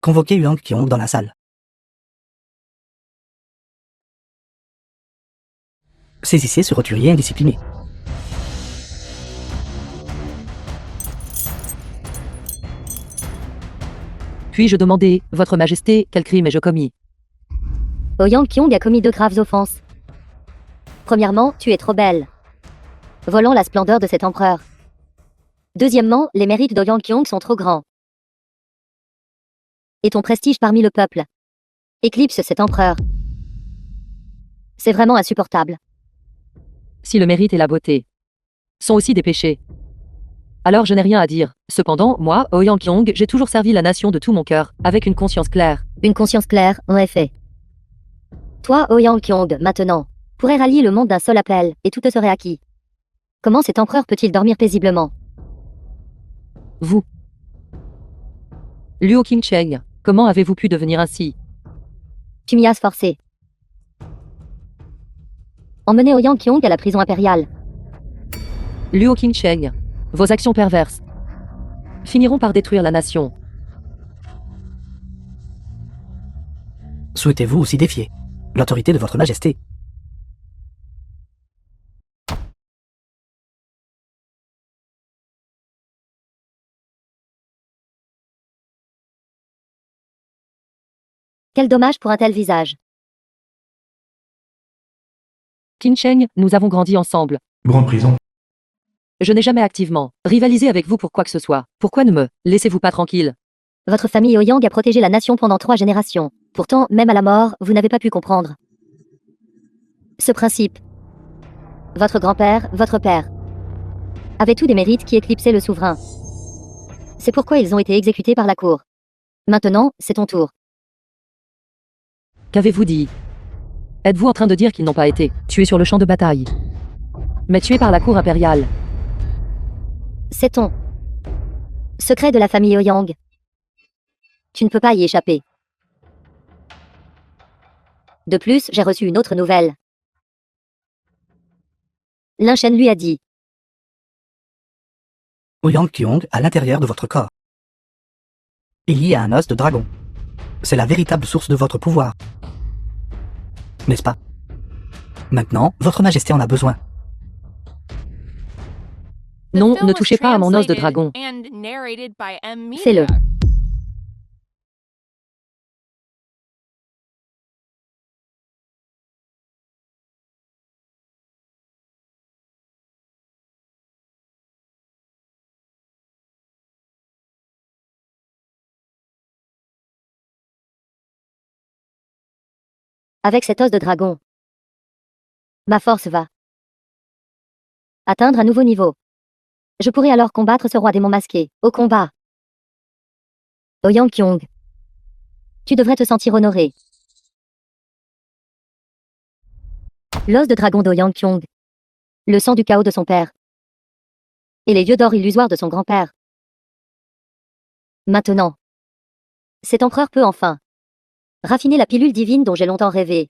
Convoquez Yang Kyong dans la salle. Saisissez ce roturier indiscipliné. Puis-je demander, Votre Majesté, quel crime ai-je commis? Ouyang Kyong a commis 2 graves offenses. Premièrement, tu es trop belle, volant la splendeur de cet empereur. Deuxièmement, les mérites d'Ouyang Kyong sont trop grands. Et ton prestige parmi le peuple éclipse cet empereur. C'est vraiment insupportable. Si le mérite et la beauté sont aussi des péchés, alors je n'ai rien à dire. Cependant, moi, Ouyang Kyong, j'ai toujours servi la nation de tout mon cœur, avec une conscience claire. Une conscience claire, en effet. Toi, Ouyang Kyong, maintenant, pourrais rallier le monde d'un seul appel, et tout te serait acquis. Comment cet empereur peut-il dormir paisiblement? Vous, Luo Qingcheng, comment avez-vous pu devenir ainsi? Tu m'y as forcé. Emmenez Ouyang Kyong à la prison impériale. Luo Qingcheng, vos actions perverses finiront par détruire la nation. Souhaitez-vous aussi défier l'autorité de votre majesté? Quel dommage pour un tel visage. Qingcheng, nous avons grandi ensemble. Grande prison. Je n'ai jamais activement rivalisé avec vous pour quoi que ce soit. Pourquoi ne me laissez-vous pas tranquille? Votre famille Ouyang a protégé la nation pendant 3 générations. Pourtant, même à la mort, vous n'avez pas pu comprendre ce principe. Votre grand-père, votre père, avaient tous des mérites qui éclipsaient le souverain. C'est pourquoi ils ont été exécutés par la cour. Maintenant, c'est ton tour. Qu'avez-vous dit? Êtes-vous en train de dire qu'ils n'ont pas été tués sur le champ de bataille, mais tués par la cour impériale? C'est ton secret de la famille Ouyang. Tu ne peux pas y échapper. De plus, j'ai reçu une autre nouvelle. Lin Shen lui a dit. Ouyang Kyong à l'intérieur de votre corps. Il y a un os de dragon. C'est la véritable source de votre pouvoir. N'est-ce pas? Maintenant, votre majesté en a besoin. Non, ne touchez pas à mon os de dragon. Fais-le. Avec cet os de dragon, ma force va atteindre un nouveau niveau. Je pourrai alors combattre ce roi démon masqué, au combat. Ouyang Kyong, tu devrais te sentir honoré. L'os de dragon d'Ouyang Kyong, le sang du chaos de son père, et les yeux d'or illusoires de son grand-père. Maintenant, cet empereur peut enfin raffiner la pilule divine dont j'ai longtemps rêvé.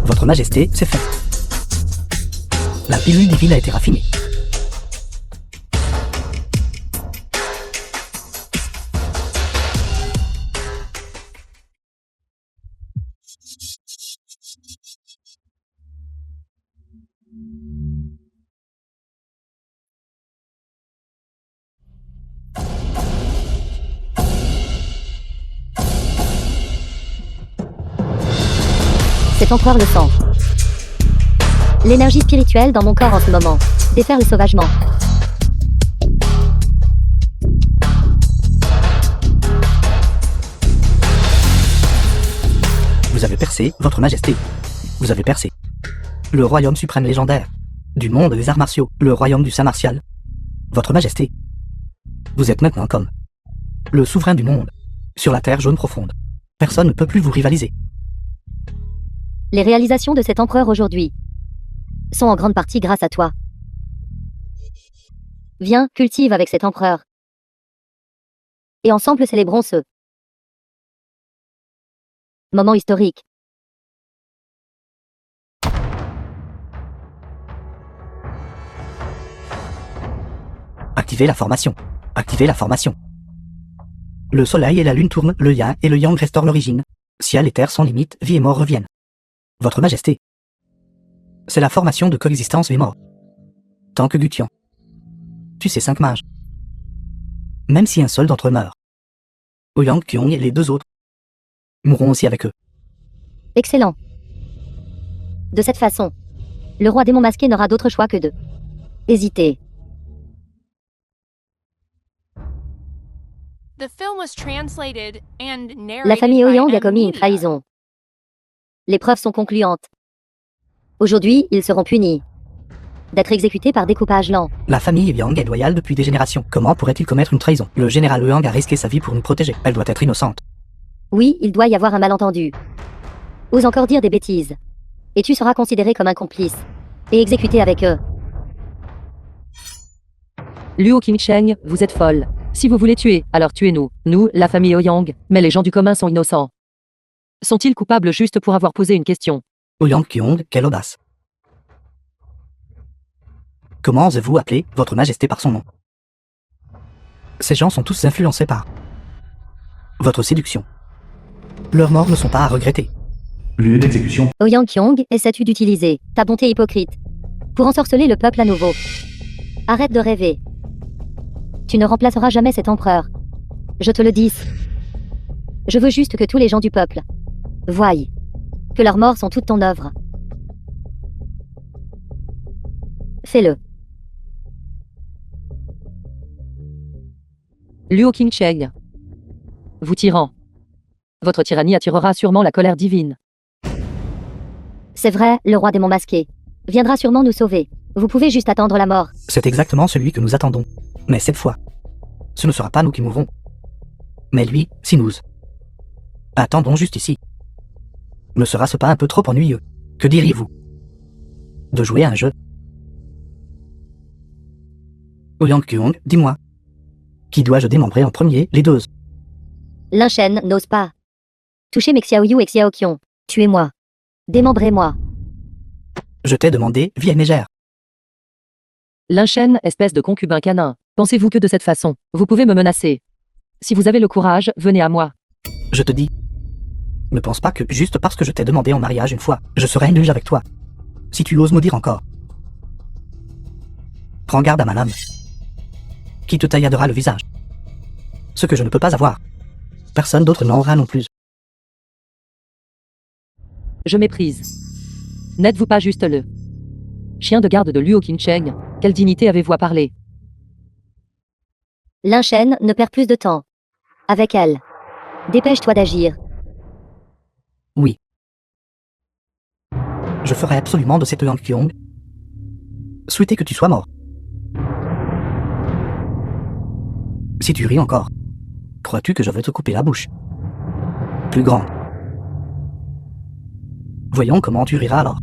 Votre majesté, c'est fait. La pilule divine a été raffinée. Cet empereur le sent. L'énergie spirituelle dans mon corps en ce moment déferle sauvagement. Vous avez percé, votre majesté. Vous avez percé. Le royaume suprême légendaire. Du monde des arts martiaux. Le royaume du saint martial. Votre majesté. Vous êtes maintenant comme le souverain du monde. Sur la terre jaune profonde. Personne ne peut plus vous rivaliser. Les réalisations de cet empereur aujourd'hui sont en grande partie grâce à toi. Viens, cultive avec cet empereur. Et ensemble célébrons ce moment historique. Activez la formation. Activez la formation. Le soleil et la lune tournent, le yin et le yang restaurent l'origine. Ciel et terre sans limite, vie et mort reviennent. Votre Majesté. C'est la formation de coexistence vie mort. Tant que Gutian. Tu sais 5 mages. Même si un seul d'entre eux meurt. Ouyang Kyong et les 2 autres mourront aussi avec eux. Excellent. De cette façon, le roi démon masqué n'aura d'autre choix que de hésiter. The film was translated and narrated La famille by Ouyang a M. commis une Media. trahison. Les preuves sont concluantes. Aujourd'hui, ils seront punis d'être exécutés par découpage lent. La famille Yang est loyale depuis des générations. Comment pourrait-il commettre une trahison? Le général Ouyang a risqué sa vie pour nous protéger. Elle doit être innocente. Oui, il doit y avoir un malentendu. Ose encore dire des bêtises. Et tu seras considéré comme un complice. Et exécuté avec eux. Luo Qingsheng, vous êtes folle. Si vous voulez tuer, alors tuez-nous. Nous, la famille Ouyang, mais les gens du commun sont innocents. Sont-ils coupables juste pour avoir posé une question? Ouyang Kyong, quelle audace. Comment osez-vous appeler votre Majesté par son nom? Ces gens sont tous influencés par votre séduction. Leurs morts ne sont pas à regretter. Lieu d'exécution. Ouyang Kyong essaie-tu d'utiliser ta bonté hypocrite pour ensorceler le peuple à nouveau? Arrête de rêver. Tu ne remplaceras jamais cet empereur. Je te le dis. Je veux juste que tous les gens du peuple voient que leurs morts sont toute ton œuvre. Fais-le. Luo Qingsheng. Vous tyran. Votre tyrannie attirera sûrement la colère divine. C'est vrai, le roi démon masqué viendra sûrement nous sauver. Vous pouvez juste attendre la mort. C'est exactement celui que nous attendons. Mais cette fois, ce ne sera pas nous qui mourrons. Mais lui, Sinuz. Attendons juste ici. Ne sera-ce pas un peu trop ennuyeux? Que diriez-vous de jouer à un jeu? Ouyang Kyong, dis-moi. Qui dois-je démembrer en premier, les 2? Lin Shen n'ose pas toucher mes Xiaoyu et Xiaoqiong. Tuez-moi. Démembrez-moi. Je t'ai demandé, vie et mégère. Lin Shen, espèce de concubin canin. Pensez-vous que de cette façon, vous pouvez me menacer? Si vous avez le courage, venez à moi. Je te dis. Ne pense pas que, juste parce que je t'ai demandé en mariage une fois, je serai indulge avec toi. Si tu oses me dire encore. Prends garde à ma lame. Qui te tailladera le visage. Ce que je ne peux pas avoir. Personne d'autre n'en aura non plus. Je méprise. N'êtes-vous pas juste le chien de garde de Luo Qingsheng? Quelle dignité avez-vous à parler? Lin Shen ne perd plus de temps avec elle. Dépêche-toi d'agir. Oui. Je ferai absolument de cette Ouyang Kyong souhaiter que tu sois mort. Si tu ris encore, crois-tu que je vais te couper la bouche? Plus grande. Voyons comment tu riras alors.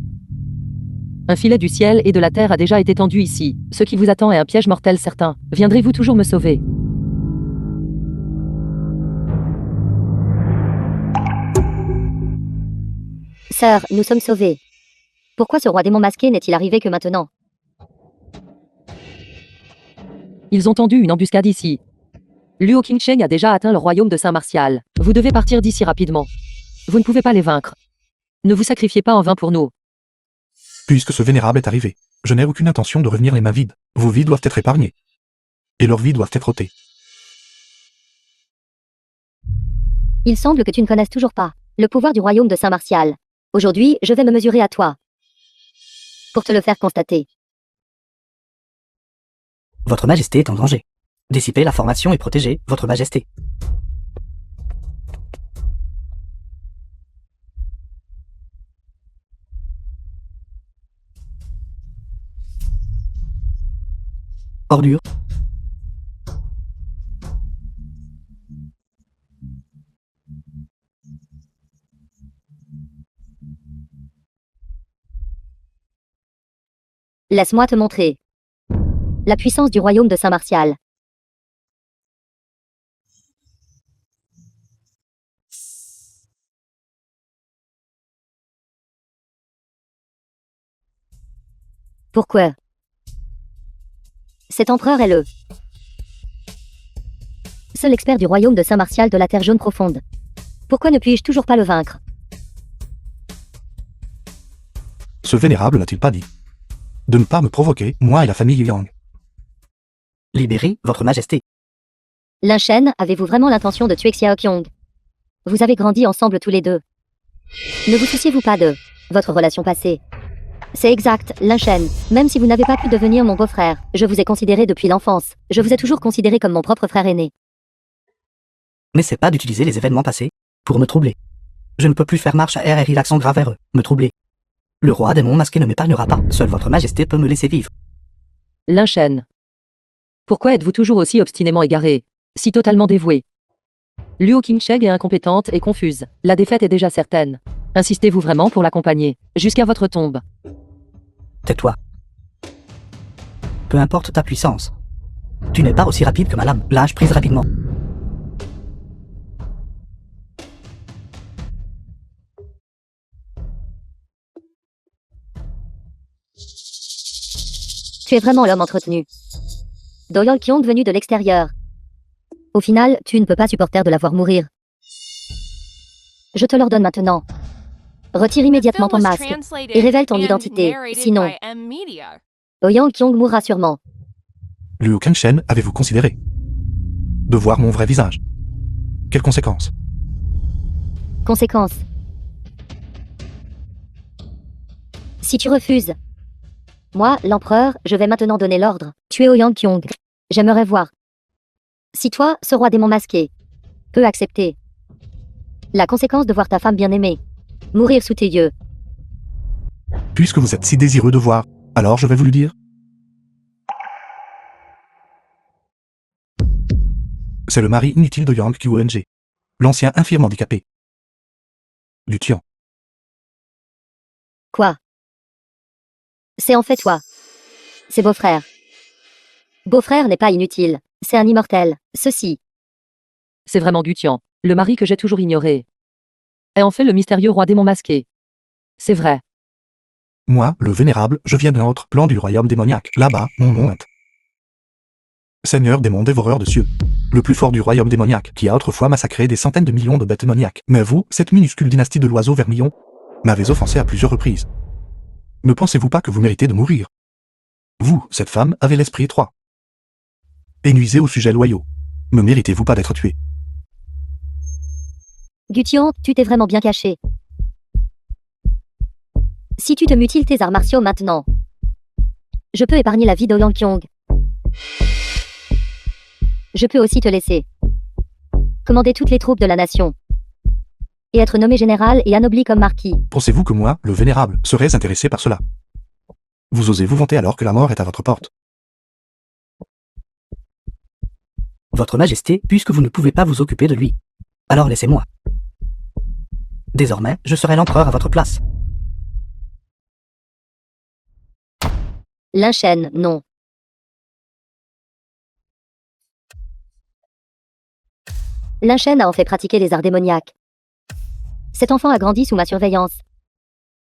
Un filet du ciel et de la terre a déjà été tendu ici. Ce qui vous attend est un piège mortel certain. Viendrez-vous toujours me sauver? Sœur, nous sommes sauvés. Pourquoi ce roi démon masqué n'est-il arrivé que maintenant? Ils ont tendu une embuscade ici. Luo Qingsheng a déjà atteint le royaume de Saint-Martial. Vous devez partir d'ici rapidement. Vous ne pouvez pas les vaincre. Ne vous sacrifiez pas en vain pour nous. Puisque ce vénérable est arrivé, je n'ai aucune intention de revenir les mains vides. Vos vies doivent être épargnées. Et leurs vies doivent être ôtées. Il semble que tu ne connaisses toujours pas le pouvoir du royaume de Saint-Martial. Aujourd'hui, je vais me mesurer à toi pour te le faire constater. Votre Majesté est en danger. Dissipez la formation et protégez Votre Majesté. Ordure. Laisse-moi te montrer. La puissance du royaume de Saint-Martial. Pourquoi? Cet empereur est le seul expert du royaume de Saint-Martial de la Terre jaune profonde. Pourquoi ne puis-je toujours pas le vaincre? Ce vénérable n'a-t-il pas dit de ne pas me provoquer, moi et la famille Yang? Libérez, votre majesté. Lin Shen, avez-vous vraiment l'intention de tuer Xiaoqiong? Vous avez grandi ensemble tous les deux. Ne vous souciez-vous pas de votre relation passée? C'est exact, Lin Shen. Même si vous n'avez pas pu devenir mon beau-frère, je vous ai considéré depuis l'enfance. Je vous ai toujours considéré comme mon propre frère aîné. N'essaie pas d'utiliser les événements passés pour me troubler. Je ne peux plus faire marche arrière et l'accent grave RE, me troubler. Le roi démon masqué ne m'épargnera pas. Seule votre majesté peut me laisser vivre. Lin Shen. Pourquoi êtes-vous toujours aussi obstinément égaré, si totalement dévoué? Luo Qingsheng est incompétente et confuse. La défaite est déjà certaine. Insistez-vous vraiment pour l'accompagner, jusqu'à votre tombe? Tais-toi. Peu importe ta puissance. Tu n'es pas aussi rapide que ma lame. Lâche prise rapidement. Tu es vraiment l'homme entretenu. Doyol Kyong venu de l'extérieur. Au final, tu ne peux pas supporter de la voir mourir. Je te l'ordonne maintenant. Retire immédiatement ton masque et révèle ton identité, sinon Ouyang Kyong mourra sûrement. Liu Kengshen, avez-vous considéré de voir mon vrai visage? Quelles conséquences? Conséquence. Si tu refuses, moi, l'empereur, je vais maintenant donner l'ordre. Tuer Ouyang Kyong. J'aimerais voir. Si toi, ce roi démon masqué, peux accepter la conséquence de voir ta femme bien-aimée mourir sous tes yeux. Puisque vous êtes si désireux de voir, alors je vais vous le dire. C'est le mari inutile de Yang Qiueng, l'ancien infirme handicapé. Du Tian. Quoi? C'est en fait toi. C'est beau-frère. Beau-frère n'est pas inutile, c'est un immortel. Ceci. C'est vraiment Gutian, le mari que j'ai toujours ignoré. Est en fait le mystérieux roi démon masqué. C'est vrai. Moi, le vénérable, je viens d'un autre plan du royaume démoniaque. Là-bas, mon nom est Seigneur démon dévoreur de cieux. Le plus fort du royaume démoniaque, qui a autrefois massacré des centaines de millions de bêtes démoniaques. Mais vous, cette minuscule dynastie de l'oiseau vermillon, m'avez offensé à plusieurs reprises. Ne pensez-vous pas que vous méritez de mourir? Vous, cette femme, avez l'esprit étroit. Et nuisez aux sujets loyaux. Me méritez-vous pas d'être tué? Gutian, tu t'es vraiment bien caché. Si tu te mutiles tes arts martiaux maintenant, je peux épargner la vie d'Ouyang Kyong. Je peux aussi te laisser commander toutes les troupes de la nation et être nommé général et anobli comme marquis. Pensez-vous que moi, le vénérable, serais intéressé par cela? Vous osez vous vanter alors que la mort est à votre porte. Votre majesté, puisque vous ne pouvez pas vous occuper de lui, alors laissez-moi. Désormais, je serai l'empereur à votre place. Lin Shen, non. Lin Shen a en fait pratiqué les arts démoniaques. Cet enfant a grandi sous ma surveillance.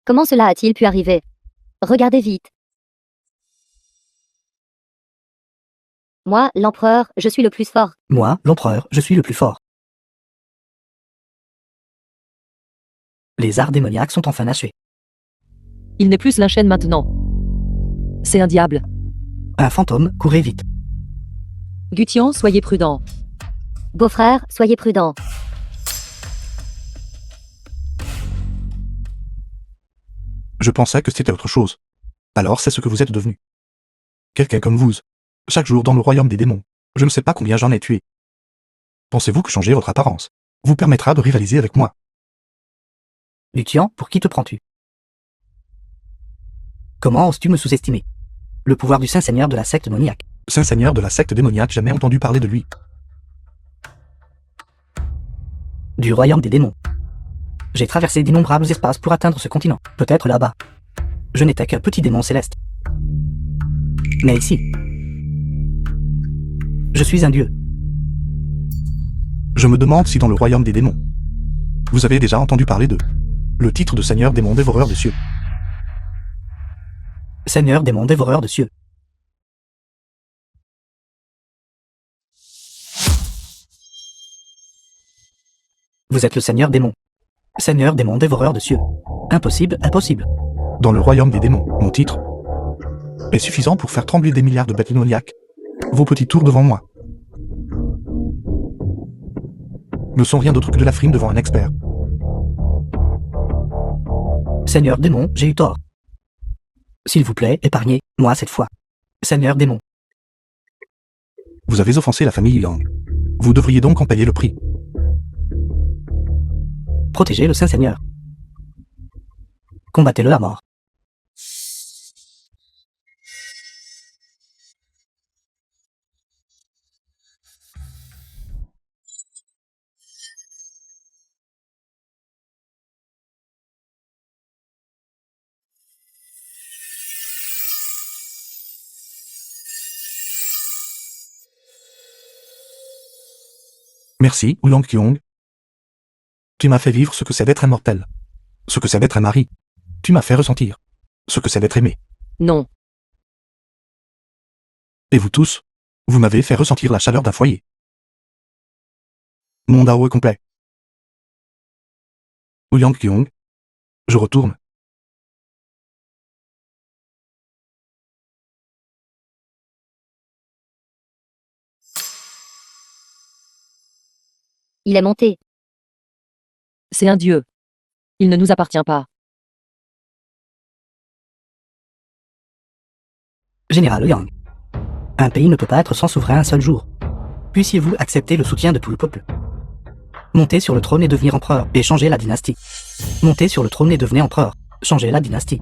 Comment cela a-t-il pu arriver? Regardez vite. Moi, l'empereur, je suis le plus fort. Moi, l'empereur, je suis le plus fort. Les arts démoniaques sont enfin achevés. Il n'est plus Lin Shen maintenant. C'est un diable. Un fantôme, courez vite. Gutian, soyez prudent. Beau-frère, soyez prudent. Je pensais que c'était autre chose. Alors c'est ce que vous êtes devenu. Quelqu'un comme vous. Chaque jour dans le royaume des démons. Je ne sais pas combien j'en ai tué. Pensez-vous que changer votre apparence vous permettra de rivaliser avec moi? Gutian, pour qui te prends-tu? Comment oses-tu me sous-estimer? Le pouvoir du Saint-Seigneur de la secte démoniaque. Saint-Seigneur de la secte démoniaque, jamais entendu parler de lui. Du royaume des démons. J'ai traversé d'innombrables espaces pour atteindre ce continent. Peut-être là-bas. Je n'étais qu'un petit démon céleste. Mais ici, je suis un dieu. Je me demande si dans le royaume des démons, vous avez déjà entendu parler de le titre de Seigneur démon dévoreur des cieux. Seigneur démon dévoreur de cieux. Vous êtes le Seigneur démon. Seigneur démon dévoreur de cieux. Impossible, impossible. Dans le royaume des démons, mon titre est suffisant pour faire trembler des milliards de bêtes démoniaques. Vos petits tours devant moi ne sont rien d'autre que de la frime devant un expert. Seigneur démon, j'ai eu tort. S'il vous plaît, épargnez-moi cette fois. Seigneur démon. Vous avez offensé la famille Yang. Vous devriez donc en payer le prix. Protégez le Saint-Seigneur. Combattez-le à mort. Merci, Ouyang Kyong. Tu m'as fait vivre ce que c'est d'être immortel. Ce que c'est d'être un mari. Tu m'as fait ressentir ce que c'est d'être aimé. Non. Et vous tous, vous m'avez fait ressentir la chaleur d'un foyer. Mon Dao est complet. Ouyang Kyong. Je retourne. Il est monté. C'est un dieu. Il ne nous appartient pas. Général Yang. Un pays ne peut pas être sans souverain un seul jour. Puissiez-vous accepter le soutien de tout le peuple. Montez sur le trône et devenir empereur, et changer la dynastie. Montez sur le trône et devenez empereur, changez la dynastie.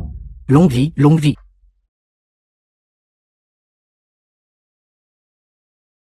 Longue vie, longue vie.